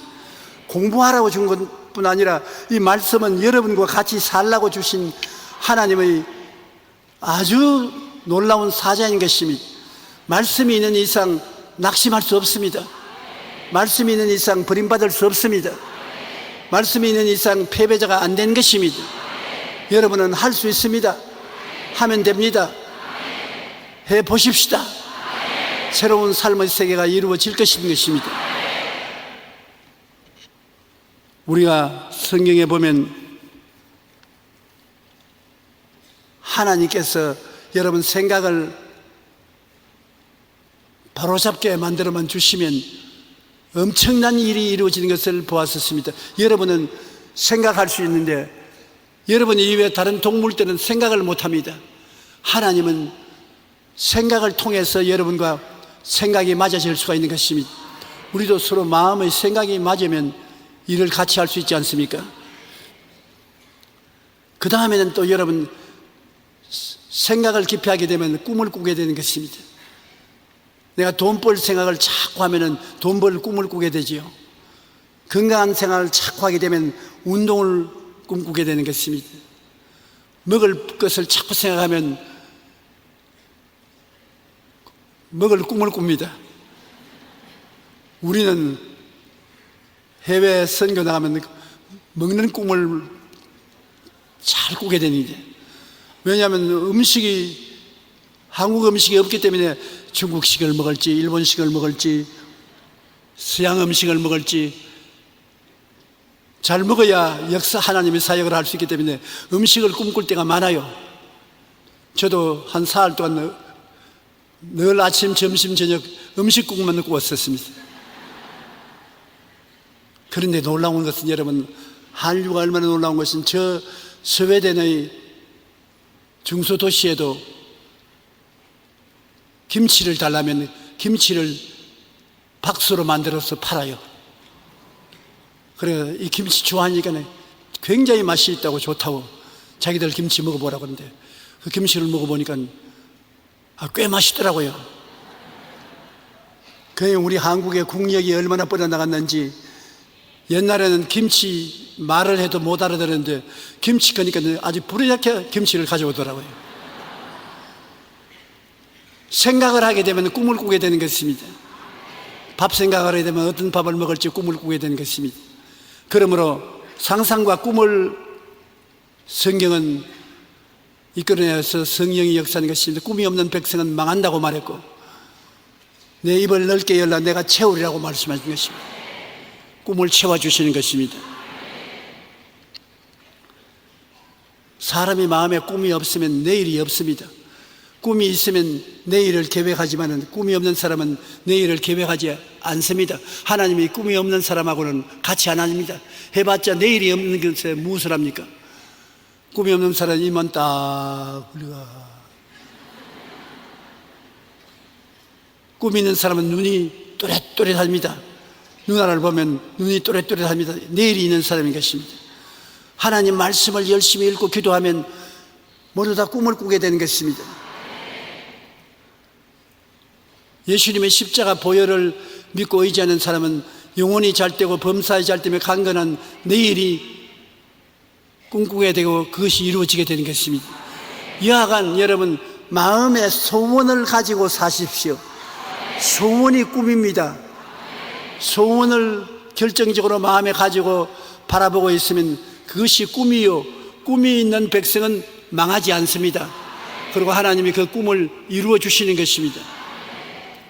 Speaker 2: 공부하라고 준 것뿐 아니라 이 말씀은 여러분과 같이 살라고 주신 하나님의 아주 놀라운 사자인 것입니다. 말씀이 있는 이상 낙심할 수 없습니다. 말씀이 있는 이상 버림받을 수 없습니다. 말씀이 있는 이상 패배자가 안 된 것입니다. 여러분은 할 수 있습니다. 하면 됩니다. 해보십시다. 새로운 삶의 세계가 이루어질 것입니다. 우리가 성경에 보면 하나님께서 여러분 생각을 바로잡게 만들어만 주시면 엄청난 일이 이루어지는 것을 보았었습니다. 여러분은 생각할 수 있는데 여러분 이외에 다른 동물들은 생각을 못합니다. 하나님은 생각을 통해서 여러분과 생각이 맞아질 수가 있는 것입니다. 우리도 서로 마음의 생각이 맞으면 일을 같이 할 수 있지 않습니까? 그 다음에는 또 여러분 생각을 깊이 하게 되면 꿈을 꾸게 되는 것입니다. 내가 돈 벌 생각을 자꾸 하면 돈 벌 꿈을 꾸게 되지요. 건강한 생활을 자꾸 하게 되면 운동을 꿈꾸게 되는 것입니다. 먹을 것을 자꾸 생각하면 먹을 꿈을 꿉니다. 우리는 해외 선교 나가면 먹는 꿈을 잘 꾸게 되는데, 왜냐하면 한국 음식이 없기 때문에 중국식을 먹을지 일본식을 먹을지 서양 음식을 먹을지 잘 먹어야 하나님의 사역을 할 수 있기 때문에 음식을 꿈꿀 때가 많아요. 저도 한 사흘 동안 늘 아침, 점심, 저녁 음식 꿈만 꾸었었습니다. 그런데 놀라운 것은 여러분, 한류가 얼마나 놀라운 것은 저 스웨덴의 중소도시에도 김치를 달라면 김치를 박스로 만들어서 팔아요. 그래, 이 김치 좋아하니까 굉장히 맛이 있다고 좋다고 자기들 김치 먹어보라고 하는데 그 김치를 먹어보니까 꽤 맛있더라고요. 그냥 우리 한국의 국력이 얼마나 뻗어나갔는지, 옛날에는 김치 말을 해도 못 알아들었는데 김치 거니까 아주 부르짖게 김치를 가져오더라고요. 생각을 하게 되면 꿈을 꾸게 되는 것입니다. 밥 생각을 하게 되면 어떤 밥을 먹을지 꿈을 꾸게 되는 것입니다. 그러므로 상상과 꿈을 성경은 이끌어내서 성령이 역사하는 것입니다. 꿈이 없는 백성은 망한다고 말했고, 내 입을 넓게 열라 내가 채우리라고 말씀하신 것입니다. 꿈을 채워주시는 것입니다. 사람이 마음에 꿈이 없으면 내일이 없습니다. 꿈이 있으면 내일을 계획하지만 꿈이 없는 사람은 내일을 계획하지 않습니다. 하나님이 꿈이 없는 사람하고는 같이 안 합니다. 해봤자 내일이 없는 것에 무엇을 합니까? 꿈이 없는 사람은 이만 딱 우리가, 꿈이 있는 사람은 눈이 또렷또렷합니다. 누나를 보면 눈이 또렷또렷합니다. 내일이 있는 사람인 것입니다. 하나님 말씀을 열심히 읽고 기도하면 모두 다 꿈을 꾸게 되는 것입니다. 예수님의 십자가 보혈을 믿고 의지하는 사람은 영혼이 잘 되고 범사에 잘 되며 강건한 내일이 꿈꾸게 되고 그것이 이루어지게 되는 것입니다. 여하간 여러분 마음의 소원을 가지고 사십시오. 소원이 꿈입니다. 소원을 결정적으로 마음에 가지고 바라보고 있으면 그것이 꿈이요, 꿈이 있는 백성은 망하지 않습니다. 그리고 하나님이 그 꿈을 이루어 주시는 것입니다.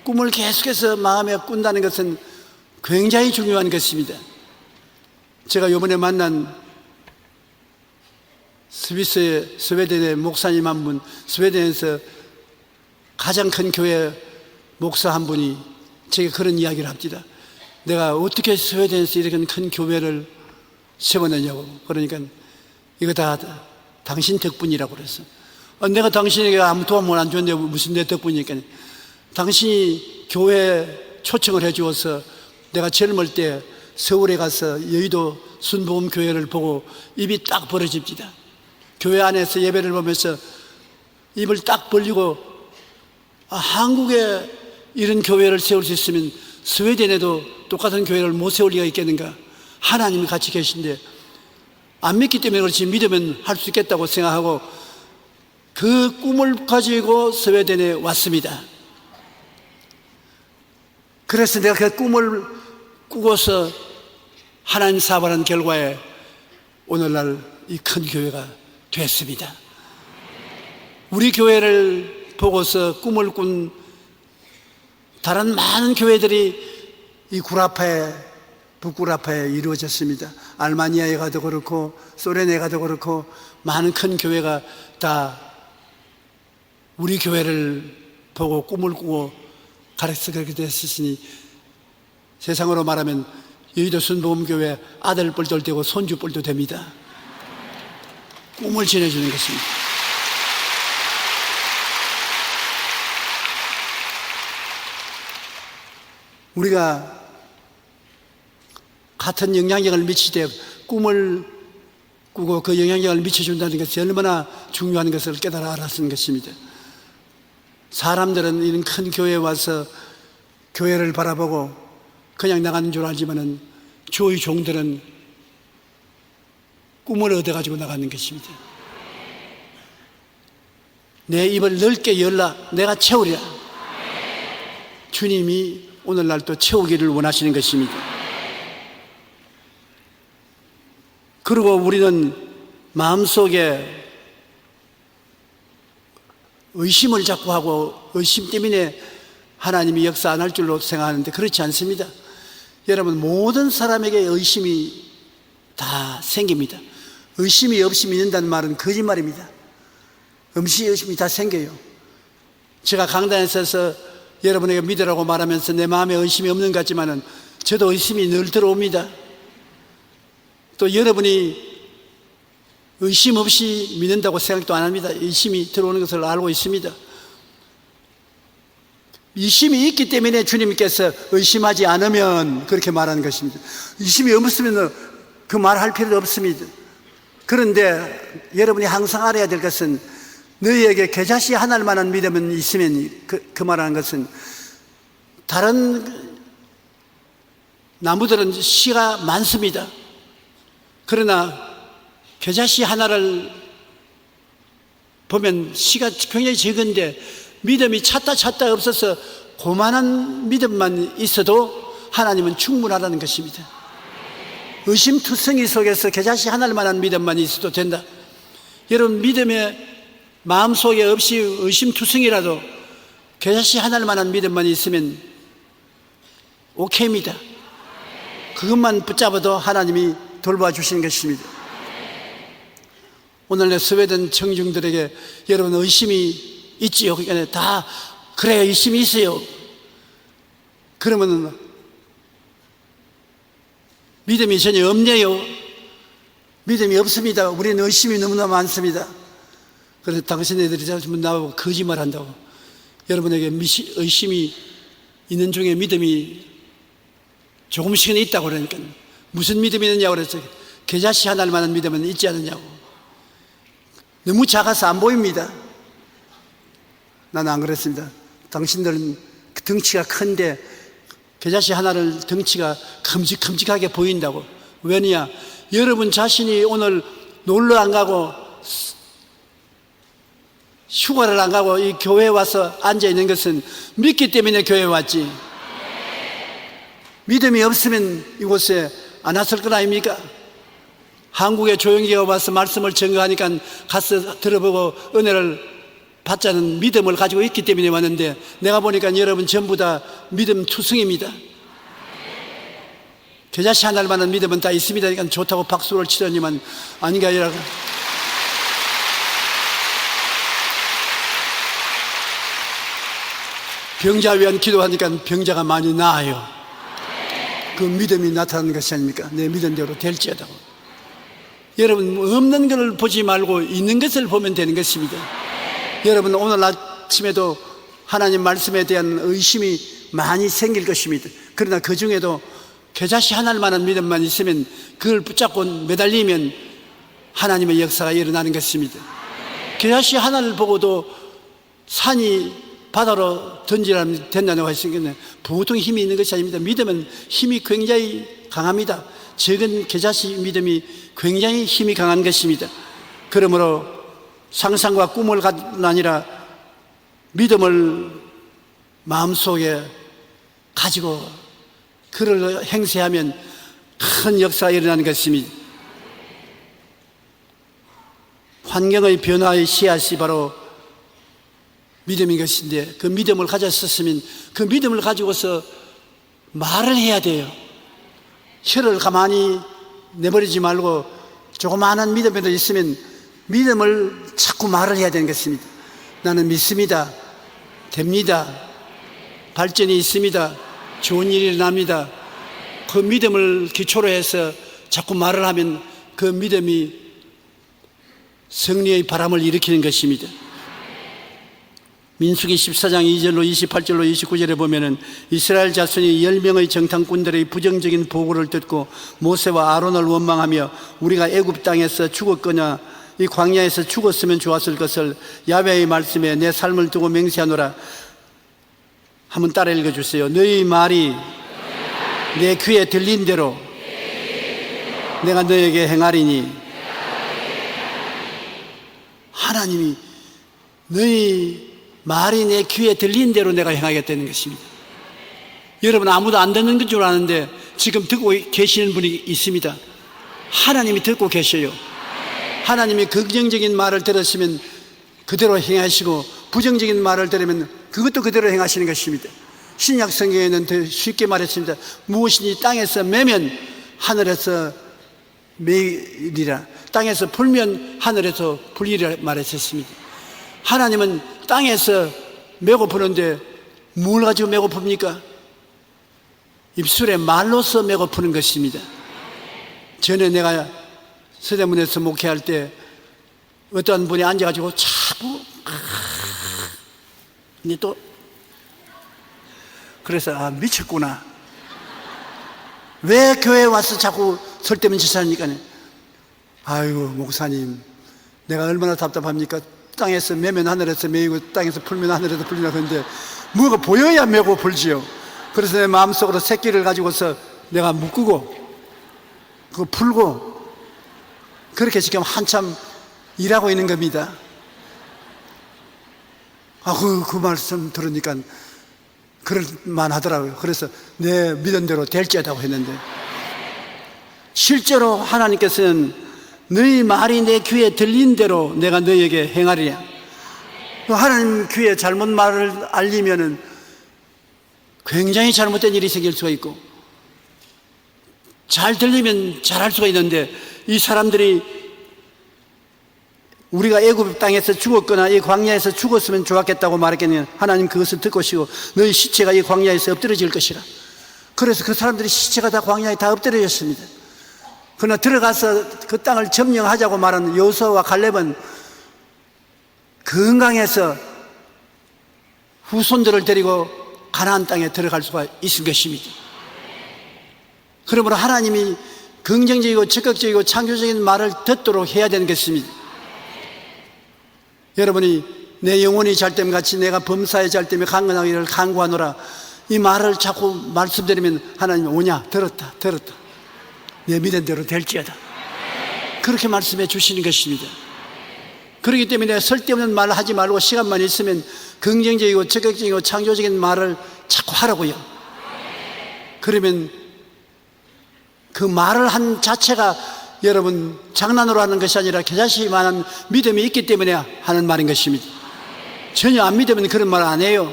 Speaker 2: 꿈을 계속해서 마음에 꾼다는 것은 굉장히 중요한 것입니다. 제가 이번에 만난 스웨덴의 목사님 한 분, 스웨덴에서 가장 큰 교회 목사 한 분이 제게 그런 이야기를 합니다. 내가 어떻게 스웨덴에서 이렇게 큰 교회를 세워내냐고. 그러니까 이거 다 당신 덕분이라고 그랬어. 내가 당신에게 아무 도움을 안 줬는데 무슨 내 덕분이니까. 당신이 교회 초청을 해주어서 내가 젊을 때 서울에 가서 여의도 순복음교회를 보고 입이 딱 벌어집니다. 교회 안에서 예배를 보면서 입을 딱 벌리고 한국에 이런 교회를 세울 수 있으면 스웨덴에도 똑같은 교회를 못 세울 리가 있겠는가 하나님이 같이 계신데 안 믿기 때문에 그렇지 믿으면 할 수 있겠다고 생각하고 그 꿈을 가지고 스웨덴에 왔습니다. 그래서 내가 그 꿈을 꾸고서 하나님 사업하는 결과에 오늘날 이 큰 교회가 됐습니다. 우리 교회를 보고서 꿈을 꾼 다른 많은 교회들이 이 구라파에, 북구라파에 이루어졌습니다. 알마니아에 가도 그렇고 소련에 가도 그렇고 많은 큰 교회가 다 우리 교회를 보고 꿈을 꾸고 가르쳐 그렇게 됐으니 세상으로 말하면 여의도 순복음교회 아들 뻘도 되고 손주 뻘도 됩니다. 꿈을 지내주는 것입니다. 우리가 같은 영향력을 미치되 꿈을 꾸고 그 영향력을 미쳐준다는 것이 얼마나 중요한 것을 깨달아 알았는 것입니다. 사람들은 이런 큰 교회에 와서 교회를 바라보고 그냥 나가는 줄 알지만은 주의 종들은 꿈을 얻어가지고 나가는 것입니다. 내 입을 넓게 열라 내가 채우리라. 주님이 오늘날 또 채우기를 원하시는 것입니다. 그리고 우리는 마음속에 의심을 자꾸 하고 의심 때문에 하나님이 역사 안 할 줄로 생각하는데 그렇지 않습니다. 여러분, 모든 사람에게 의심이 다 생깁니다. 의심이 없이 믿는다는 말은 거짓말입니다. 의심이 다 생겨요. 제가 강단에 서서 여러분에게 믿으라고 말하면서 내 마음에 의심이 없는 것 같지만은 저도 의심이 늘 들어옵니다. 또 여러분이 의심 없이 믿는다고 생각도 안 합니다. 의심이 들어오는 것을 알고 있습니다. 의심이 있기 때문에 주님께서 의심하지 않으면 그렇게 말하는 것입니다. 의심이 없으면 그 말할 필요도 없습니다. 그런데 여러분이 항상 알아야 될 것은 너희에게 겨자씨 하나만한 믿음은 있으면 그 말하는 것은 다른 나무들은 씨가 많습니다. 그러나 겨자씨 하나를 보면 씨가 굉장히 적은데 믿음이 찾다 없어서 고만한 믿음만 있어도 하나님은 충분하다는 것입니다. 의심투성이 속에서 겨자씨 하나만한 믿음만 있어도 된다. 여러분, 믿음의 마음속에 없이 의심투성이라도 겨자씨 하나만한 믿음만 있으면 오케이입니다. 그것만 붙잡아도 하나님이 돌봐주시는 것입니다. 오늘 내 스웨덴 청중들에게 여러분 의심이 있지요. 그러니까 다 그래요, 의심이 있어요. 그러면 믿음이 전혀 없네요. 믿음이 없습니다. 우리는 의심이 너무나 많습니다. 그래서 당신네들이 자꾸만 나오고 거짓말한다고. 여러분에게 의심이 있는 중에 믿음이 조금씩은 있다고 그러니까 무슨 믿음이 있느냐고 그랬어요. 겨자씨 하나만한 믿음은 있지 않느냐고. 너무 작아서 안 보입니다. 나는 안 그랬습니다. 당신들은 덩치가 큰데 겨자씨 하나를 덩치가 큼직큼직하게 보인다고. 왜냐? 여러분 자신이 오늘 놀러 안 가고 휴가를 안 가고 이 교회에 와서 앉아 있는 것은 믿기 때문에 교회에 왔지. 믿음이 없으면 이곳에 안 왔을 것 아닙니까? 한국에 조용히 와서 말씀을 증거하니까 가서 들어보고 은혜를 받자는 믿음을 가지고 있기 때문에 왔는데 내가 보니까 여러분 전부 다 믿음 투성입니다. 겨자씨 하나만한 믿음은 다 있습니다. 그러니까 좋다고 박수를 치더니만 아닌 게 아니라 병자 위한 기도하니까 병자가 많이 나아요. 그 믿음이 나타나는 것이 아닙니까? 내 믿은 대로 될지어다고. 여러분, 없는 것을 보지 말고 있는 것을 보면 되는 것입니다. 여러분, 오늘 아침에도 하나님 말씀에 대한 의심이 많이 생길 것입니다. 그러나 그 중에도 겨자씨 하나만한 믿음만 있으면 그걸 붙잡고 매달리면 하나님의 역사가 일어나는 것입니다. 겨자씨 하나를 보고도 산이 바다로 던지라면 된다고 했으니까 보통 힘이 있는 것이 아닙니다. 믿음은 힘이 굉장히 강합니다. 적은 겨자씨 믿음이 굉장히 힘이 강한 것입니다. 그러므로 상상과 꿈을 가지고 아니라 믿음을 마음속에 가지고 그를 행세하면 큰 역사가 일어나는 것입니다. 환경의 변화의 씨앗이 바로 믿음인 것인데, 그 믿음을 가졌었으면 그 믿음을 가지고서 말을 해야 돼요. 혀를 가만히 내버리지 말고 조그마한 믿음이라도 있으면 믿음을 자꾸 말을 해야 되는 것입니다. 나는 믿습니다. 됩니다. 발전이 있습니다. 좋은 일이 일어납니다. 그 믿음을 기초로 해서 자꾸 말을 하면 그 믿음이 승리의 바람을 일으키는 것입니다. 민수기 14장 2절로 28절로 29절에 보면은 이스라엘 자손이 10명의 정탐꾼들의 부정적인 보고를 듣고 모세와 아론을 원망하며 우리가 애굽 땅에서 죽었거나 이 광야에서 죽었으면 좋았을 것을 야훼의 말씀에 내 삶을 두고 맹세하노라. 한번 따라 읽어주세요. 너희 말이 내 귀에 들린 대로 내가 너에게 행하리니. 하나님이 너희 말이 내 귀에 들린 대로 내가 행하겠다는 것입니다. 여러분, 아무도 안 듣는 것 줄 아는데 지금 듣고 계시는 분이 있습니다. 하나님이 듣고 계셔요. 하나님이 긍정적인 말을 들으시면 그대로 행하시고 부정적인 말을 들으면 그것도 그대로 행하시는 것입니다. 신약 성경에는 더 쉽게 말했습니다. 무엇이니 땅에서 매면 하늘에서 매이리라, 땅에서 풀면 하늘에서 풀리리라 말했었습니다. 하나님은 땅에서 메고 푸는데 뭘 가지고 메고 풉니까? 입술에 말로서 메고 푸는 것입니다. 전에 내가 서대문에서 목회할 때 어떤 분이 앉아가지고 자꾸 근데 또 그래서 미쳤구나. 왜 교회에 와서 자꾸 설대면 짓하니까 아이고 목사님, 내가 얼마나 답답합니까? 땅에서 매면 하늘에서 매이고 땅에서 풀면 하늘에서 풀리나. 그런데 뭐가 보여야 매고 풀지요. 그래서 내 마음속으로 새끼를 가지고서 내가 묶고 그거 풀고 그렇게 지금 한참 일하고 있는 겁니다. 그 말씀 들으니까 그럴만 하더라고요. 그래서 내 믿은 대로 될지어다고 했는데, 실제로 하나님께서는 너희 말이 내 귀에 들린 대로 내가 너희에게 행하리라. 하나님 귀에 잘못 말을 알리면은 굉장히 잘못된 일이 생길 수가 있고, 잘 들리면 잘할 수가 있는데, 이 사람들이 우리가 애굽 땅에서 죽었거나 이 광야에서 죽었으면 좋았겠다고 말했겠느냐. 하나님 그것을 듣고시고 너희 시체가 이 광야에서 엎드러질 것이라. 그래서 그 사람들이 시체가 다 광야에 다 엎드려졌습니다. 그러나 들어가서 그 땅을 점령하자고 말한 여호수아와 갈렙은 건강해서 후손들을 데리고 가나안 땅에 들어갈 수가 있을 것입니다. 그러므로 하나님이 긍정적이고 적극적이고 창조적인 말을 듣도록 해야 되는 것입니다. 여러분이 내 영혼이 잘됨 같이 내가 범사에 잘됨에 강건하기를 간구하노라, 이 말을 자꾸 말씀드리면 하나님이 오냐, 들었다 내 믿은 대로 될지어다, 그렇게 말씀해 주시는 것입니다. 그렇기 때문에 쓸데없는 말을 하지 말고 시간만 있으면 긍정적이고 적극적이고 창조적인 말을 자꾸 하라고요. 그러면 그 말을 한 자체가 여러분 장난으로 하는 것이 아니라 겨자씨만한 믿음이 있기 때문에 하는 말인 것입니다. 전혀 안 믿으면 그런 말 안 해요.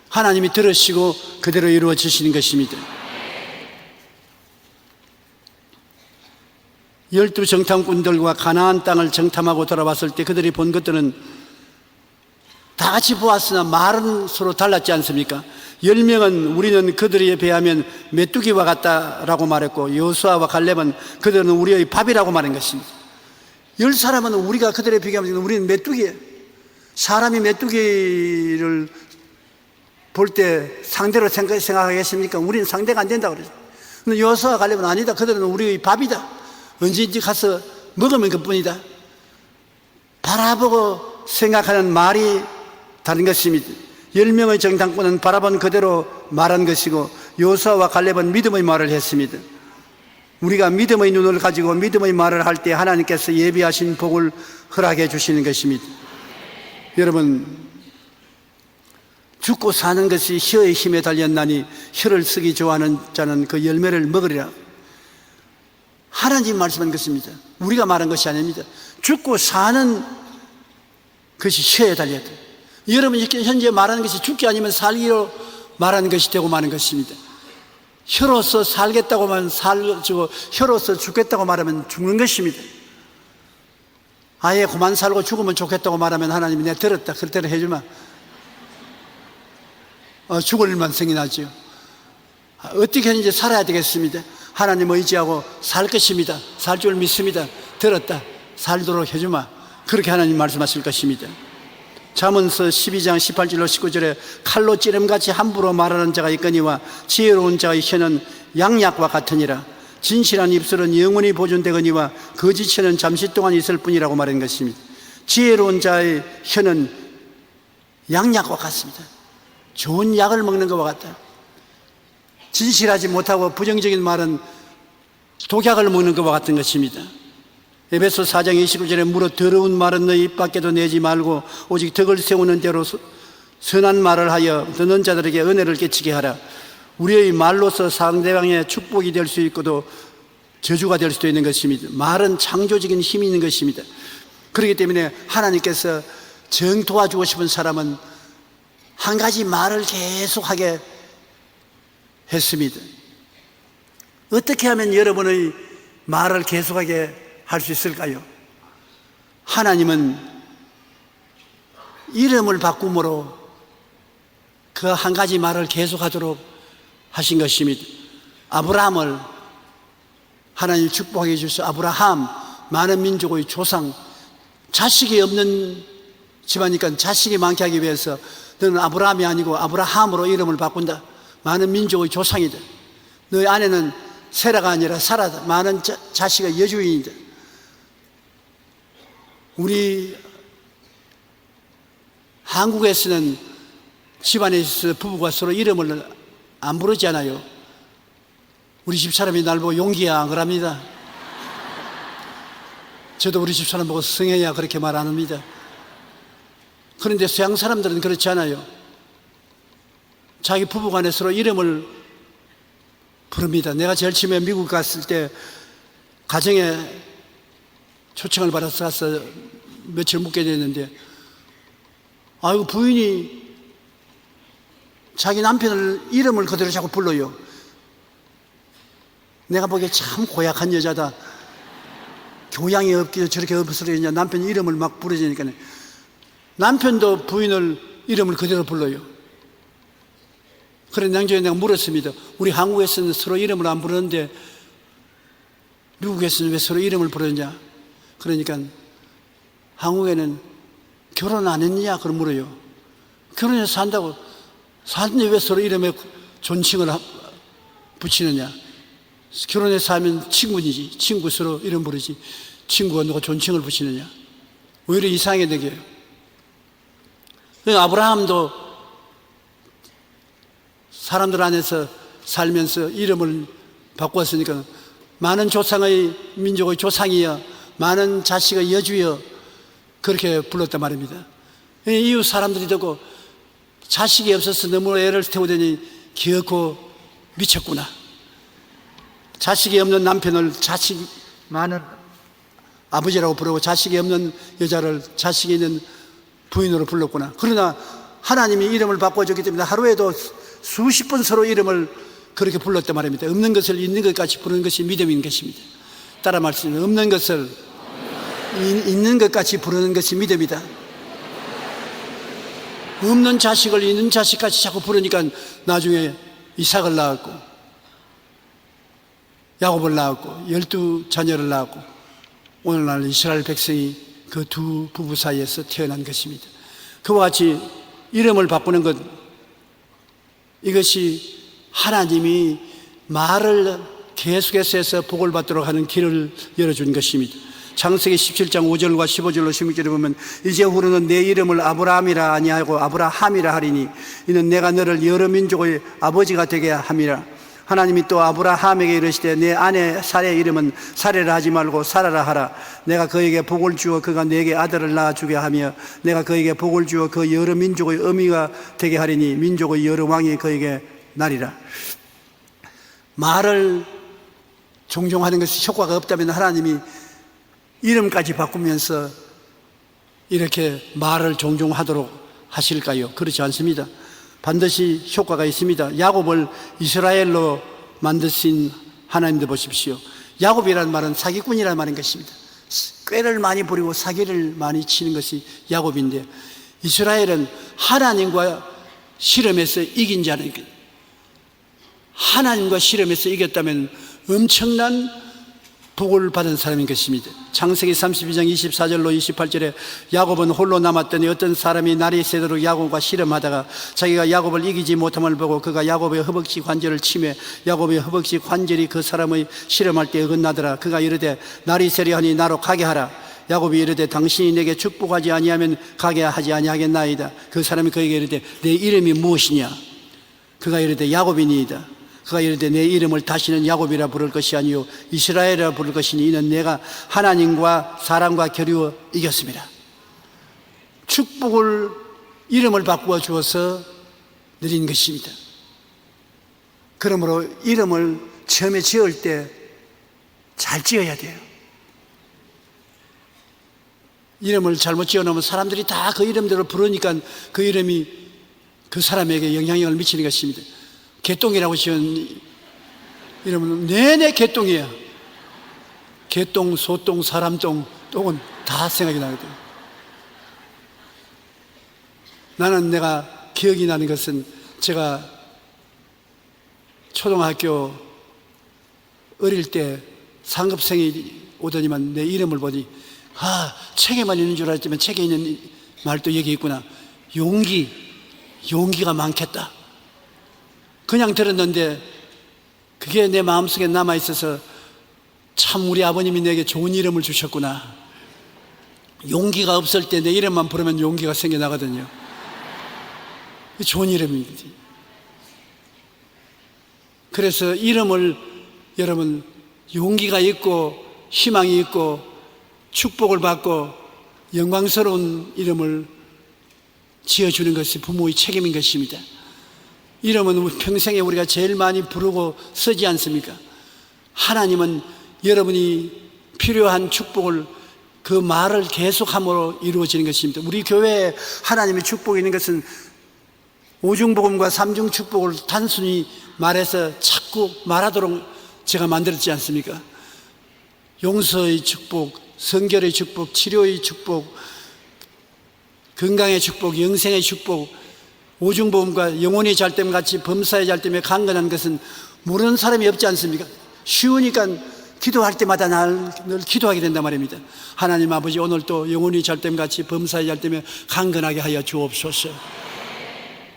Speaker 2: 하나님이 들으시고 그대로 이루어지시는 것입니다. 12 정탐꾼들과 가나안 땅을 정탐하고 돌아왔을 때 그들이 본 것들은 다 같이 보았으나 말은 서로 달랐지 않습니까? 10명은 우리는 그들에 비하면 메뚜기와 같다라고 말했고, 여호수아와 갈렙은 그들은 우리의 밥이라고 말한 것입니다. 10사람은 우리가 그들에 비교하면 우리는 메뚜기예요. 사람이 메뚜기를 볼 때 상대로 생각하겠습니까? 우리는 상대가 안 된다고 그러죠. 근데 여호수아와 갈렙은 아니다, 그들은 우리의 밥이다, 언제든지 가서 먹으면 그뿐이다, 바라보고 생각하는 말이 다른 것입니다. 10명의 정탐꾼은 바라본 그대로 말한 것이고 여호수아와 갈렙은 믿음의 말을 했습니다. 우리가 믿음의 눈을 가지고 믿음의 말을 할 때 하나님께서 예비하신 복을 허락해 주시는 것입니다. 여러분, 죽고 사는 것이 혀의 힘에 달렸나니 혀를 쓰기 좋아하는 자는 그 열매를 먹으리라. 하나님 말씀한 것입니다. 우리가 말한 것이 아닙니다. 죽고 사는 것이 혀에 달렸다. 여러분이 현재 말하는 것이 죽기 아니면 살기로 말하는 것이 되고 마는 것입니다. 혀로서 살겠다고만 살고 혀로서 죽겠다고 말하면 죽는 것입니다. 아예 그만 살고 죽으면 좋겠다고 말하면 하나님이 내가 들었다 그때로 해주마. 죽을 일만 생겨나죠. 어떻게 하는지 살아야 되겠습니다. 하나님 의지하고 살 것입니다. 살 줄 믿습니다. 들었다 살도록 해주마. 그렇게 하나님 말씀하실 것입니다. 잠언서 12장 18절로 19절에 칼로 찌름같이 함부로 말하는 자가 있거니와 지혜로운 자의 혀는 양약과 같으니라. 진실한 입술은 영원히 보존되거니와 거짓 혀는 잠시 동안 있을 뿐이라고 말한 것입니다. 지혜로운 자의 혀는 양약과 같습니다. 좋은 약을 먹는 것과 같다. 진실하지 못하고 부정적인 말은 독약을 먹는 것과 같은 것입니다. 에베소 4장 29절에 무릇 더러운 말은 너희 입 밖에도 내지 말고 오직 덕을 세우는 대로 선한 말을 하여 듣는 자들에게 은혜를 끼치게 하라. 우리의 말로서 상대방의 축복이 될 수 있고도 저주가 될 수도 있는 것입니다. 말은 창조적인 힘이 있는 것입니다. 그렇기 때문에 하나님께서 정 도와주고 싶은 사람은 한 가지 말을 계속하게 했습니다. 어떻게 하면 여러분의 말을 계속하게 할 수 있을까요? 하나님은 이름을 바꿈으로 그 한 가지 말을 계속하도록 하신 것입니다. 아브라함을 하나님 축복해 주셔서 아브라함, 많은 민족의 조상, 자식이 없는 집안이니까 자식이 많게 하기 위해서 너는 아브라함이 아니고 아브라함으로 이름을 바꾼다. 많은 민족의 조상이다. 너희 아내는 세라가 아니라 사라다. 많은 자식의 여주인이다. 우리 한국에서는 집안에 있어서 부부가 서로 이름을 안 부르지 않아요. 우리 집사람이 날 보고 용기야 그럽니다. 저도 우리 집사람 보고 성혜야 그렇게 말 안 합니다. 그런데 서양 사람들은 그렇지 않아요. 자기 부부간에 서로 이름을 부릅니다. 내가 제일 처음에 미국 갔을 때 가정에 초청을 받아서 가서 며칠 묵게 됐는데, 아이고 부인이 자기 남편을 이름을 그대로 자꾸 불러요. 내가 보기에 참 고약한 여자다. 교양이 없기도 저렇게 없으려냐. 남편 이름을 막 부르지니까 남편도 부인을 이름을 그대로 불러요. 그래 나중에 내가 물었습니다. 우리 한국에서는 서로 이름을 안 부르는데 미국에서는 왜 서로 이름을 부르느냐. 그러니까 한국에는 결혼 안 했냐 그걸 물어요. 결혼해서 산다고. 사는데 왜 서로 이름에 존칭을 붙이느냐. 결혼해서 하면 친구이지. 친구 서로 이름 부르지. 친구가 누가 존칭을 붙이느냐. 오히려 이상하게 되게요. 아브라함도 사람들 안에서 살면서 이름을 바꾸었으니까 많은 조상의 민족의 조상이여 많은 자식의 여주여 그렇게 불렀단 말입니다. 이웃 사람들이 듣고 자식이 없어서 너무 애를 태우더니 기어코 미쳤구나. 자식이 없는 남편을 자식 많은 아버지라고 부르고 자식이 없는 여자를 자식이 있는 부인으로 불렀구나. 그러나 하나님이 이름을 바꿔줬기 때문에 하루에도 수십 번 서로 이름을 그렇게 불렀단 말입니다. 없는 것을 있는 것 같이 부르는 것이 믿음인 것입니다. 따라 말씀드리면 없는 것을 있는 것 같이 부르는 것이 믿음이다. 없는 자식을 있는 자식같이 자꾸 부르니까 나중에 이삭을 낳았고 야곱을 낳았고 12자녀를 낳았고 오늘날 이스라엘 백성이 그 두 부부 사이에서 태어난 것입니다. 그와 같이 이름을 바꾸는 것, 이것이 하나님이 말을 계속해서 해서 복을 받도록 하는 길을 열어준 것입니다. 창세기 17장 5절과 15절로 16절에 보면 이제후로는 내 이름을 아브라함이라 아니하고 아브라함이라 하리니 이는 내가 너를 여러 민족의 아버지가 되게 함이라. 하나님이 또 아브라함에게 이르시되 내 아내 사레의 이름은 사레라 하지 말고 사라라 하라. 내가 그에게 복을 주어 그가 내게 아들을 낳아주게 하며 내가 그에게 복을 주어 그 여러 민족의 어미가 되게 하리니 민족의 여러 왕이 그에게 나리라. 말을 종종 하는 것이 효과가 없다면 하나님이 이름까지 바꾸면서 이렇게 말을 종종 하도록 하실까요? 그렇지 않습니다. 반드시 효과가 있습니다. 야곱을 이스라엘로 만드신 하나님도 보십시오. 야곱이라는 말은 사기꾼이라는 말인 것입니다. 꾀를 많이 부리고 사기를 많이 치는 것이 야곱인데, 이스라엘은 하나님과 실험에서 이긴 자는, 하나님과 실험에서 이겼다면 엄청난 복을 받은 사람인 것입니다. 창세기 32장 24절로 28절에 야곱은 홀로 남았더니 어떤 사람이 날이 새도록 야곱과 실험하다가 자기가 야곱을 이기지 못함을 보고 그가 야곱의 허벅지 관절을 치매 야곱의 허벅지 관절이 그 사람의 실험할 때 어긋나더라. 그가 이르되 날이 새려 하니 나로 가게 하라. 야곱이 이르되 당신이 내게 축복하지 아니하면 가게 하지 아니하겠나이다. 그 사람이 그에게 이르되 내 이름이 무엇이냐? 그가 이르되 야곱이니이다. 그가 이르되 내 이름을 다시는 야곱이라 부를 것이 아니요 이스라엘이라 부를 것이니 이는 내가 하나님과 사람과 겨루어 이겼습니다. 축복을 이름을 바꾸어 주어서 드린 것입니다. 그러므로 이름을 처음에 지을 때 잘 지어야 돼요. 이름을 잘못 지어놓으면 사람들이 다 그 이름대로 부르니까 그 이름이 그 사람에게 영향력을 미치는 것입니다. 개똥이라고 지은 이름은 내내 개똥이야. 개똥, 소똥, 사람똥, 똥은 다 생각이 나거든. 나는 내가 기억이 나는 것은 제가 초등학교 어릴 때 상급생이 오더니만 내 이름을 보니 책에만 있는 줄 알았지만 책에 있는 말도 여기 있구나. 용기가 많겠다. 그냥 들었는데 그게 내 마음속에 남아있어서 참 우리 아버님이 내게 좋은 이름을 주셨구나. 용기가 없을 때 내 이름만 부르면 용기가 생겨나거든요. 좋은 이름입니다. 그래서 이름을 여러분 용기가 있고 희망이 있고 축복을 받고 영광스러운 이름을 지어주는 것이 부모의 책임인 것입니다. 이름은 평생에 우리가 제일 많이 부르고 쓰지 않습니까? 하나님은 여러분이 필요한 축복을 그 말을 계속함으로 이루어지는 것입니다. 우리 교회에 하나님의 축복이 있는 것은 오중복음과 삼중축복을 단순히 말해서 자꾸 말하도록 제가 만들었지 않습니까? 용서의 축복, 성결의 축복, 치료의 축복, 건강의 축복, 영생의 축복, 오중복음과 영혼이 잘됨 같이 범사의 잘됨에 강건한 것은 모르는 사람이 없지 않습니까? 쉬우니까 기도할 때마다 늘 기도하게 된단 말입니다. 하나님 아버지, 오늘 또 영혼이 잘됨 같이 범사의 잘됨에 강건하게 하여 주옵소서.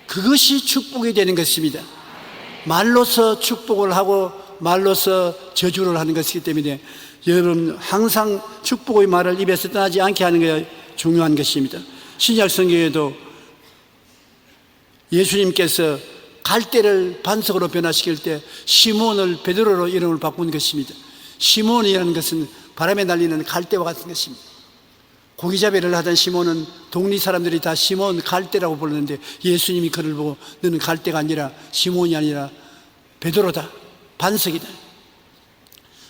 Speaker 2: 그것이 축복이 되는 것입니다. 말로서 축복을 하고 말로서 저주를 하는 것이기 때문에 여러분 항상 축복의 말을 입에서 떠나지 않게 하는 게 중요한 것입니다. 신약 성경에도 예수님께서 갈대를 반석으로 변화시킬 때 시몬을 베드로로 이름을 바꾼 것입니다. 시몬이라는 것은 바람에 날리는 갈대와 같은 것입니다. 고기잡이를 하던 시몬은 동리 사람들이 다 시몬 갈대라고 부르는데 예수님이 그를 보고 너는 갈대가 아니라 시몬이 아니라 베드로다, 반석이다.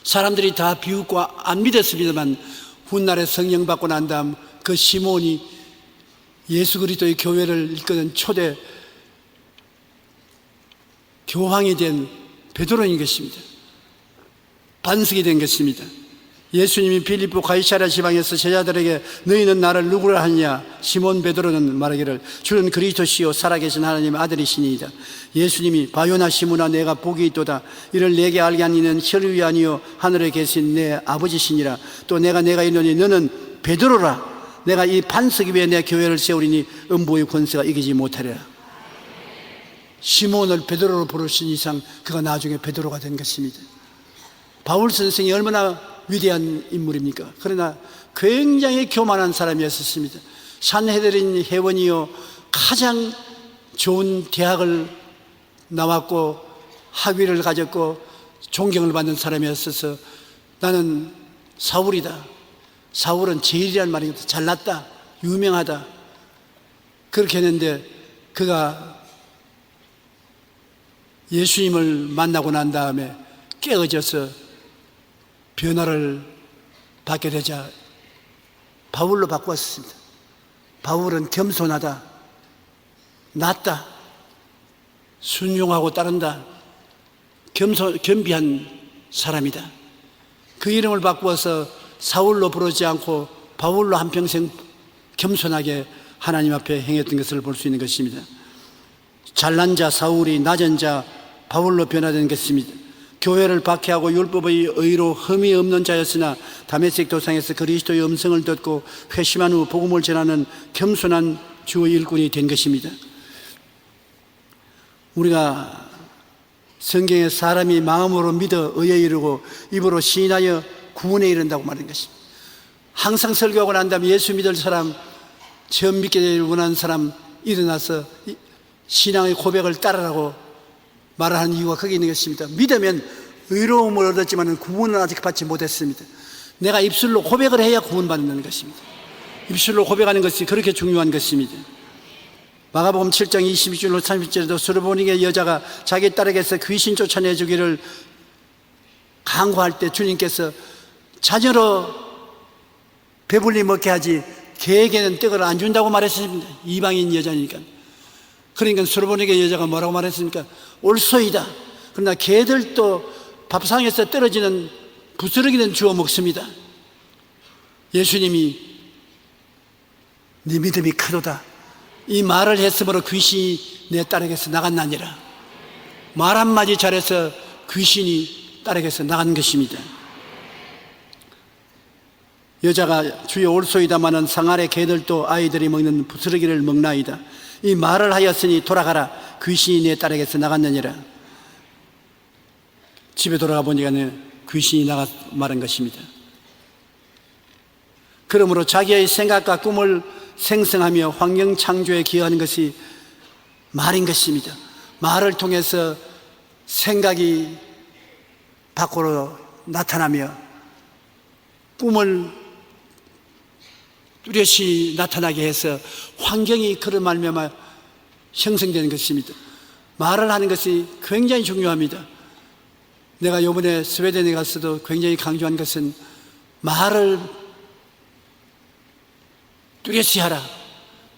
Speaker 2: 사람들이 다 비웃고 안 믿었습니다만 훗날에 성령 받고 난 다음 그 시몬이 예수 그리스도의 교회를 이끄는 초대 교황이 된 베드로인 것입니다. 반석이 된 것입니다. 예수님이 빌립보 가이사랴 지방에서 제자들에게 너희는 나를 누구라 하느냐? 시몬 베드로는 말하기를 주는 그리스도시요 살아계신 하나님의 아들이시니이다. 예수님이 바요나 시몬아 내가 복이 있도다. 이를 내게 알게 한 이는 혈육이 아니요 하늘에 계신 내 아버지시니라. 또 내가 이르노니 너는 베드로라. 내가 이 반석 위에 내 교회를 세우리니 음부의 권세가 이기지 못하리라. 시몬을 베드로로 부르신 이상 그가 나중에 베드로가 된 것입니다. 바울 선생이 얼마나 위대한 인물입니까? 그러나 굉장히 교만한 사람이었습니다. 산헤드린 회원이요 가장 좋은 대학을 나왔고 학위를 가졌고 존경을 받는 사람이었어서 나는 사울이다. 사울은 제일이란 말이거든. 잘났다. 유명하다. 그렇게 했는데 그가 예수님을 만나고 난 다음에 깨어져서 변화를 받게 되자 바울로 바꾸었습니다. 바울은 겸손하다. 낫다. 순종하고 따른다. 겸비한 사람이다. 그 이름을 바꾸어서 사울로 부르지 않고 바울로 한평생 겸손하게 하나님 앞에 행했던 것을 볼 수 있는 것입니다. 잘난 자 사울이 낮은 자 바울로 변화된 것입니다. 교회를 박해하고 율법의 의로 흠이 없는 자였으나 다메섹 도상에서 그리스도의 음성을 듣고 회심한 후 복음을 전하는 겸손한 주의 일꾼이 된 것입니다. 우리가 성경에 사람이 마음으로 믿어 의에 이르고 입으로 시인하여 구원에 이른다고 말하는 것입니다. 항상 설교하고 난 다음에 예수 믿을 사람, 처음 믿게 되길 원하는 사람 일어나서 신앙의 고백을 따르라고 말하는 이유가 거기 있는 것입니다. 믿으면 의로움을 얻었지만 구원은 아직 받지 못했습니다. 내가 입술로 고백을 해야 구원받는 것입니다. 입술로 고백하는 것이 그렇게 중요한 것입니다. 마가복음 7장 22절로 30절에도 수르보니게 여자가 자기 딸에게서 귀신 쫓아내주기를 강구할 때 주님께서 자녀로 배불리 먹게 하지 개에게는 떡을 안 준다고 말했습니다. 이방인 여자니까. 그러니까 수르보니게 여자가 뭐라고 말했습니까? 옳소이다. 그러나 개들도 밥상에서 떨어지는 부스러기는 주워 먹습니다. 예수님이 네 믿음이 크도다. 이 말을 했으므로 귀신이 내 딸에게서 나갔나니라. 말 한마디 잘해서 귀신이 딸에게서 나간 것입니다. 여자가 주여 옳소이다마는 상 아래 개들도 아이들이 먹는 부스러기를 먹나이다. 이 말을 하였으니 돌아가라. 귀신이 내 딸에게서 나갔느니라. 집에 돌아가 보니까 귀신이 나가 말한 것입니다. 그러므로 자기의 생각과 꿈을 생성하며 환경 창조에 기여하는 것이 말인 것입니다. 말을 통해서 생각이 밖으로 나타나며 꿈을 뚜렷이 나타나게 해서 환경이 그런 말미암아 형성되는 것입니다. 말을 하는 것이 굉장히 중요합니다. 내가 이번에 스웨덴에 갔어도 굉장히 강조한 것은 말을 뚜렷이 하라.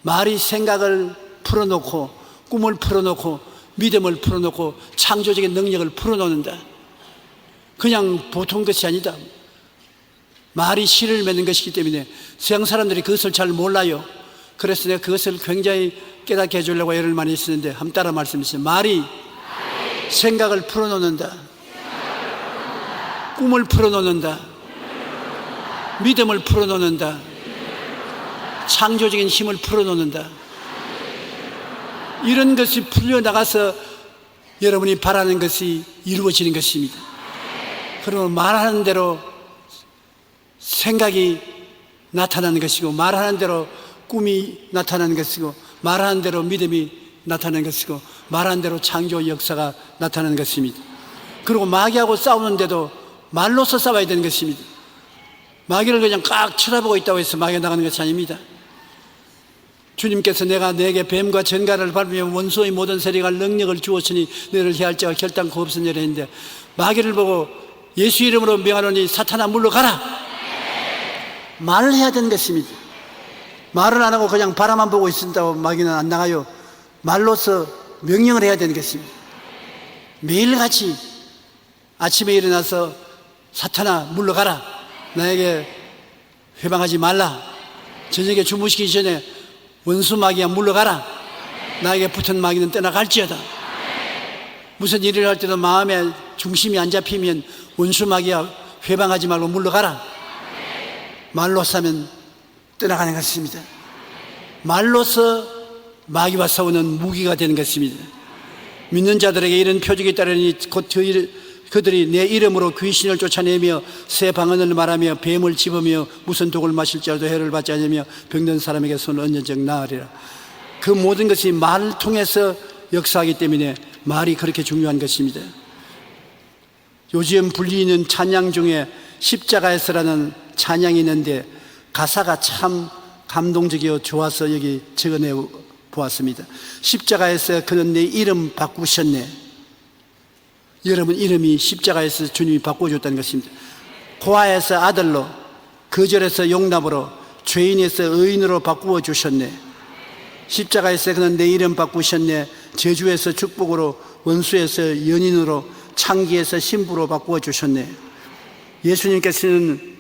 Speaker 2: 말이 생각을 풀어놓고 꿈을 풀어놓고 믿음을 풀어놓고 창조적인 능력을 풀어놓는다. 그냥 보통 것이 아니다. 말이 실을 맺는 것이기 때문에 서양 사람들이 그것을 잘 몰라요. 그래서 내가 그것을 굉장히 깨닫게 해주려고 애를 많이 쓰는데 한번 따라 말씀하세요. 말이 생각을 풀어놓는다. 꿈을 풀어놓는다. 믿음을 풀어놓는다. 창조적인 힘을 풀어놓는다. 이런 것이 풀려나가서 여러분이 바라는 것이 이루어지는 것입니다. 그러면 말하는 대로 생각이 나타나는 것이고, 말하는 대로 꿈이 나타나는 것이고, 말하는 대로 믿음이 나타나는 것이고, 말하는 대로 창조 역사가 나타나는 것입니다. 그리고 마귀하고 싸우는데도 말로서 싸워야 되는 것입니다. 마귀를 그냥 깍 쳐다보고 있다고 해서 마귀가 나가는 것이 아닙니다. 주님께서 내가 내게 뱀과 전갈을 밟으며 원수의 모든 세력을 능력을 주었으니 너를 해할 자가 결단코 없으니라 했는데, 마귀를 보고 예수 이름으로 명하노니 사탄아 물러가라. 말을 해야 되는 것입니다. 말을 안 하고 그냥 바라만 보고 있는다고 마귀는 안 나가요. 말로서 명령을 해야 되는 것입니다. 매일같이 아침에 일어나서 사탄아 물러가라. 나에게 회방하지 말라. 저녁에 주무시기 전에 원수 마귀야 물러가라. 나에게 붙은 마귀는 떠나갈지어다. 무슨 일을 할 때도 마음에 중심이 안 잡히면 원수 마귀야 회방하지 말고 물러가라. 말로서 하면 떠나가는 것입니다. 말로서 마귀와 싸우는 무기가 되는 것입니다. 믿는 자들에게 이런 표적이 따르니 곧 그들이 내 이름으로 귀신을 쫓아내며 새 방언을 말하며 뱀을 집으며 무슨 독을 마실지라도 해를 받지 않으며 병든 사람에게 손을 얹은 적 나으리라. 그 모든 것이 말을 통해서 역사하기 때문에 말이 그렇게 중요한 것입니다. 요즘 불리는 찬양 중에 십자가에서라는 찬양이 있는데 가사가 참 감동적이어 좋아서 여기 적어내 보았습니다. 십자가에서 그는 내 이름 바꾸셨네. 여러분 이름이 십자가에서 주님이 바꿔줬다는 것입니다. 고아에서 아들로, 거절에서 용납으로, 죄인에서 의인으로 바꾸어 주셨네. 십자가에서 그는 내 이름 바꾸셨네. 저주에서 축복으로, 원수에서 연인으로, 창기에서 신부로 바꾸어 주셨네. 예수님께서는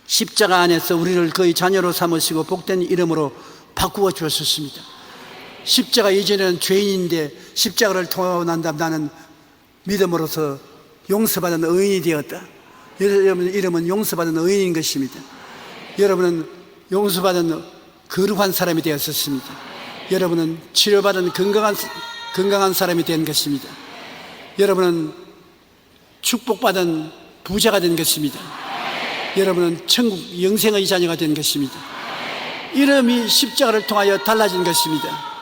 Speaker 2: 십자가 안에서 우리를 그의 자녀로 삼으시고 복된 이름으로 바꾸어 주셨습니다. 십자가 이전에는 죄인인데 십자가를 통하고 난 다음 나는 믿음으로써 용서받은 의인이 되었다. 여러분 이름은 용서받은 의인인 것입니다. 여러분은 용서받은 거룩한 사람이 되었습니다. 여러분은 치료받은 건강한 사람이 된 것입니다. 여러분은 축복받은 부자가 된 것입니다. 여러분은 천국 영생의 자녀가 된 것입니다. 이름이 십자가를 통하여 달라진 것입니다.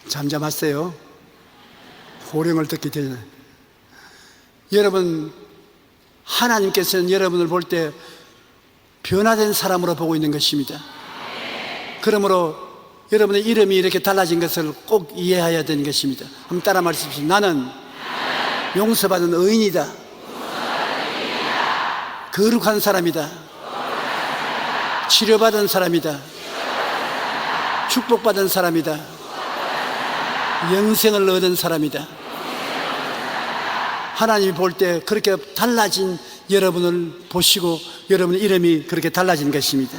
Speaker 2: 잠잠하세요. 호령을 듣게 되잖아요. 여러분, 하나님께서는 여러분을 볼 때 변화된 사람으로 보고 있는 것입니다. 그러므로 여러분의 이름이 이렇게 달라진 것을 꼭 이해해야 되는 것입니다. 한번 따라 말씀하십시오. 나는 용서받은 의인이다. 거룩한 사람이다. 치료받은 사람이다. 축복받은 사람이다. 영생을 얻은 사람이다. 하나님이 볼 때 그렇게 달라진 여러분을 보시고 여러분의 이름이 그렇게 달라진 것입니다.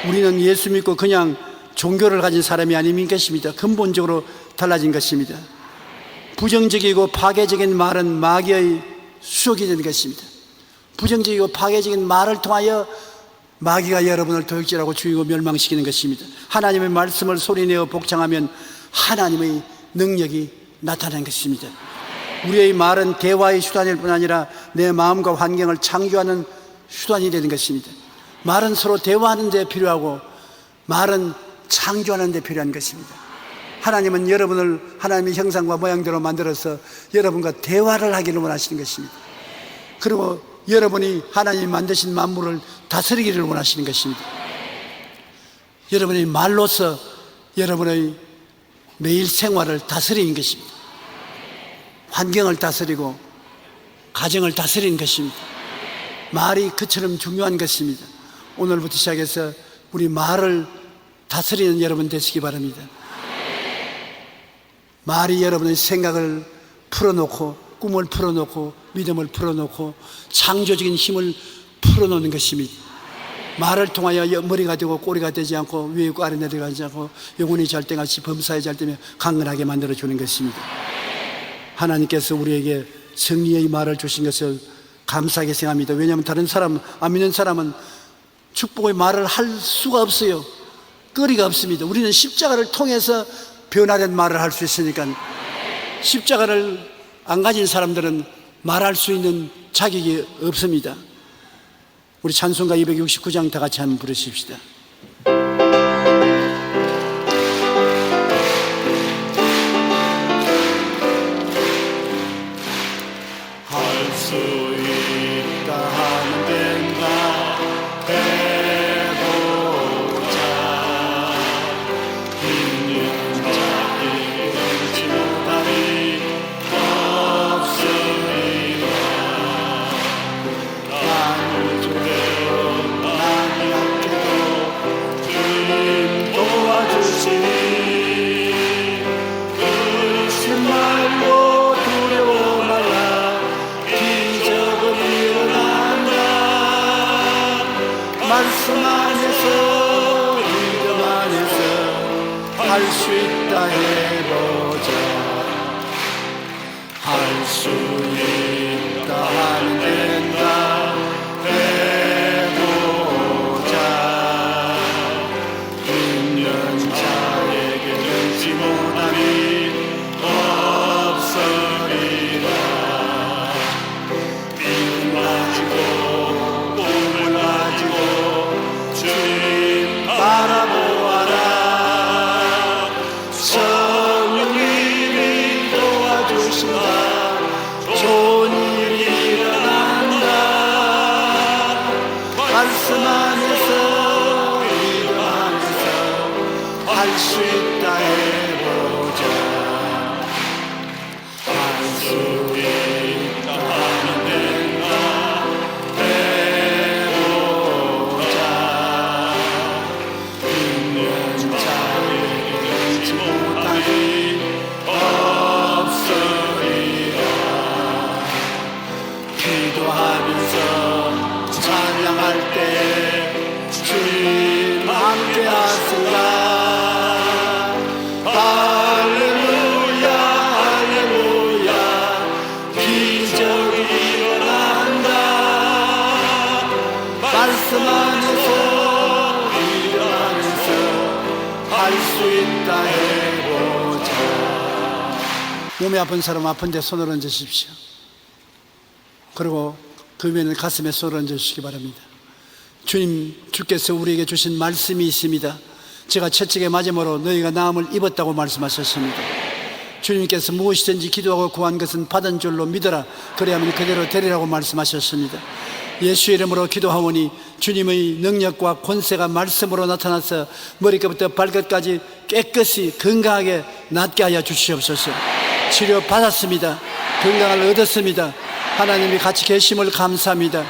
Speaker 2: 우리는 예수 믿고 그냥 종교를 가진 사람이 아닌 것입니다. 근본적으로 달라진 것입니다. 부정적이고 파괴적인 말은 마귀의 수욕이 되는 것입니다. 부정적이고 파괴적인 말을 통하여 마귀가 여러분을 도둑질하고 죽이고 멸망시키는 것입니다. 하나님의 말씀을 소리내어 복창하면 하나님의 능력이 나타나는 것입니다. 우리의 말은 대화의 수단일 뿐 아니라 내 마음과 환경을 창조하는 수단이 되는 것입니다. 말은 서로 대화하는 데 필요하고 말은 창조하는 데 필요한 것입니다. 하나님은 여러분을 하나님의 형상과 모양대로 만들어서 여러분과 대화를 하기를 원하시는 것입니다. 그리고 여러분이 하나님이 만드신 만물을 다스리기를 원하시는 것입니다. 여러분의 말로서 여러분의 매일 생활을 다스리는 것입니다. 환경을 다스리고 가정을 다스리는 것입니다. 말이 그처럼 중요한 것입니다. 오늘부터 시작해서 우리 말을 다스리는 여러분 되시기 바랍니다. 말이 여러분의 생각을 풀어놓고 꿈을 풀어놓고 믿음을 풀어놓고 창조적인 힘을 풀어놓는 것입니다. 말을 통하여 머리가 되고 꼬리가 되지 않고 위에 있고 아래 내려가지 않고 영혼이 잘 때같이 범사에 잘 때며 강건하게 만들어주는 것입니다. 하나님께서 우리에게 승리의 말을 주신 것을 감사하게 생각합니다. 왜냐하면 다른 사람, 안 믿는 사람은 축복의 말을 할 수가 없어요. 거리가 없습니다. 우리는 십자가를 통해서 변화된 말을 할 수 있으니까 십자가를 안 가진 사람들은 말할 수 있는 자격이 없습니다. 우리 찬송가 269장 다 같이 한번 부르십시다. 할 수 있다 하면 된다 해보자. 있는 자에게 되지 못하니 없으리라. 나를 주대로 나니 약해도 주님 도와주시니 의심 말고 두려워 말라. 기적은 일어난다. 말씀 안에서 믿음 안에서 할 수 있다 해보자. 할 수 있다 하면 된다 해보자. 있는 자에게 되지 못하니 없으리라. 믿음 가지고 꿈을 가지고 수 있다 하는 데가 되고자 있는 자를 잊지 못하니 없으리라. 기도하면서 찬양할 때 주님 함께 하시라. 할렐루야 할렐루야 기적이 일어난다. 말씀 안에서 일어나면서 할 수 있다 해보자. 몸이 아픈 사람 아픈데 손을 얹으십시오. 그리고 그 위에는 가슴에 손을 얹으시기 바랍니다. 주님, 주께서 우리에게 주신 말씀이 있습니다. 제가 채찍에 맞음으로 너희가 나음을 입었다고 말씀하셨습니다. 주님께서 무엇이든지 기도하고 구한 것은 받은 줄로 믿어라. 그래야만 그대로 되리라고 말씀하셨습니다. 예수 이름으로 기도하오니 주님의 능력과 권세가 말씀으로 나타나서 머리끝부터 발끝까지 깨끗이 건강하게 낫게 하여 주시옵소서. 치료 받았습니다. 건강을 얻었습니다. 하나님이 같이 계심을 감사합니다.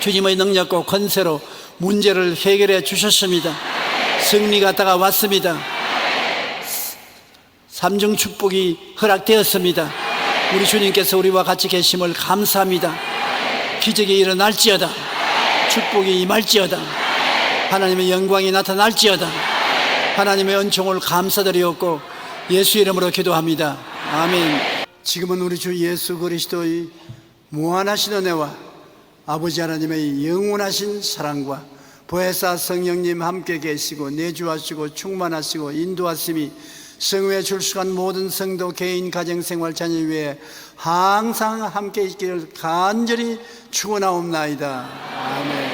Speaker 2: 주님의 능력과 권세로 문제를 해결해 주셨습니다. 승리가 다가왔습니다. 삼중 축복이 허락되었습니다. 우리 주님께서 우리와 같이 계심을 감사합니다. 기적이 일어날지어다. 축복이 임할지어다. 하나님의 영광이 나타날지어다. 하나님의 은총을 감사드리옵고 예수 이름으로 기도합니다. 아멘. 지금은 우리 주 예수 그리스도의 무한하신 은혜와 아버지 하나님의 영원하신 사랑과 보혜사 성령님 함께 계시고 내주하시고 충만하시고 인도하심이 성회에 출석한 모든 성도 개인 가정생활 자녀 위에 항상 함께 있기를 간절히 축원하옵나이다. 아멘.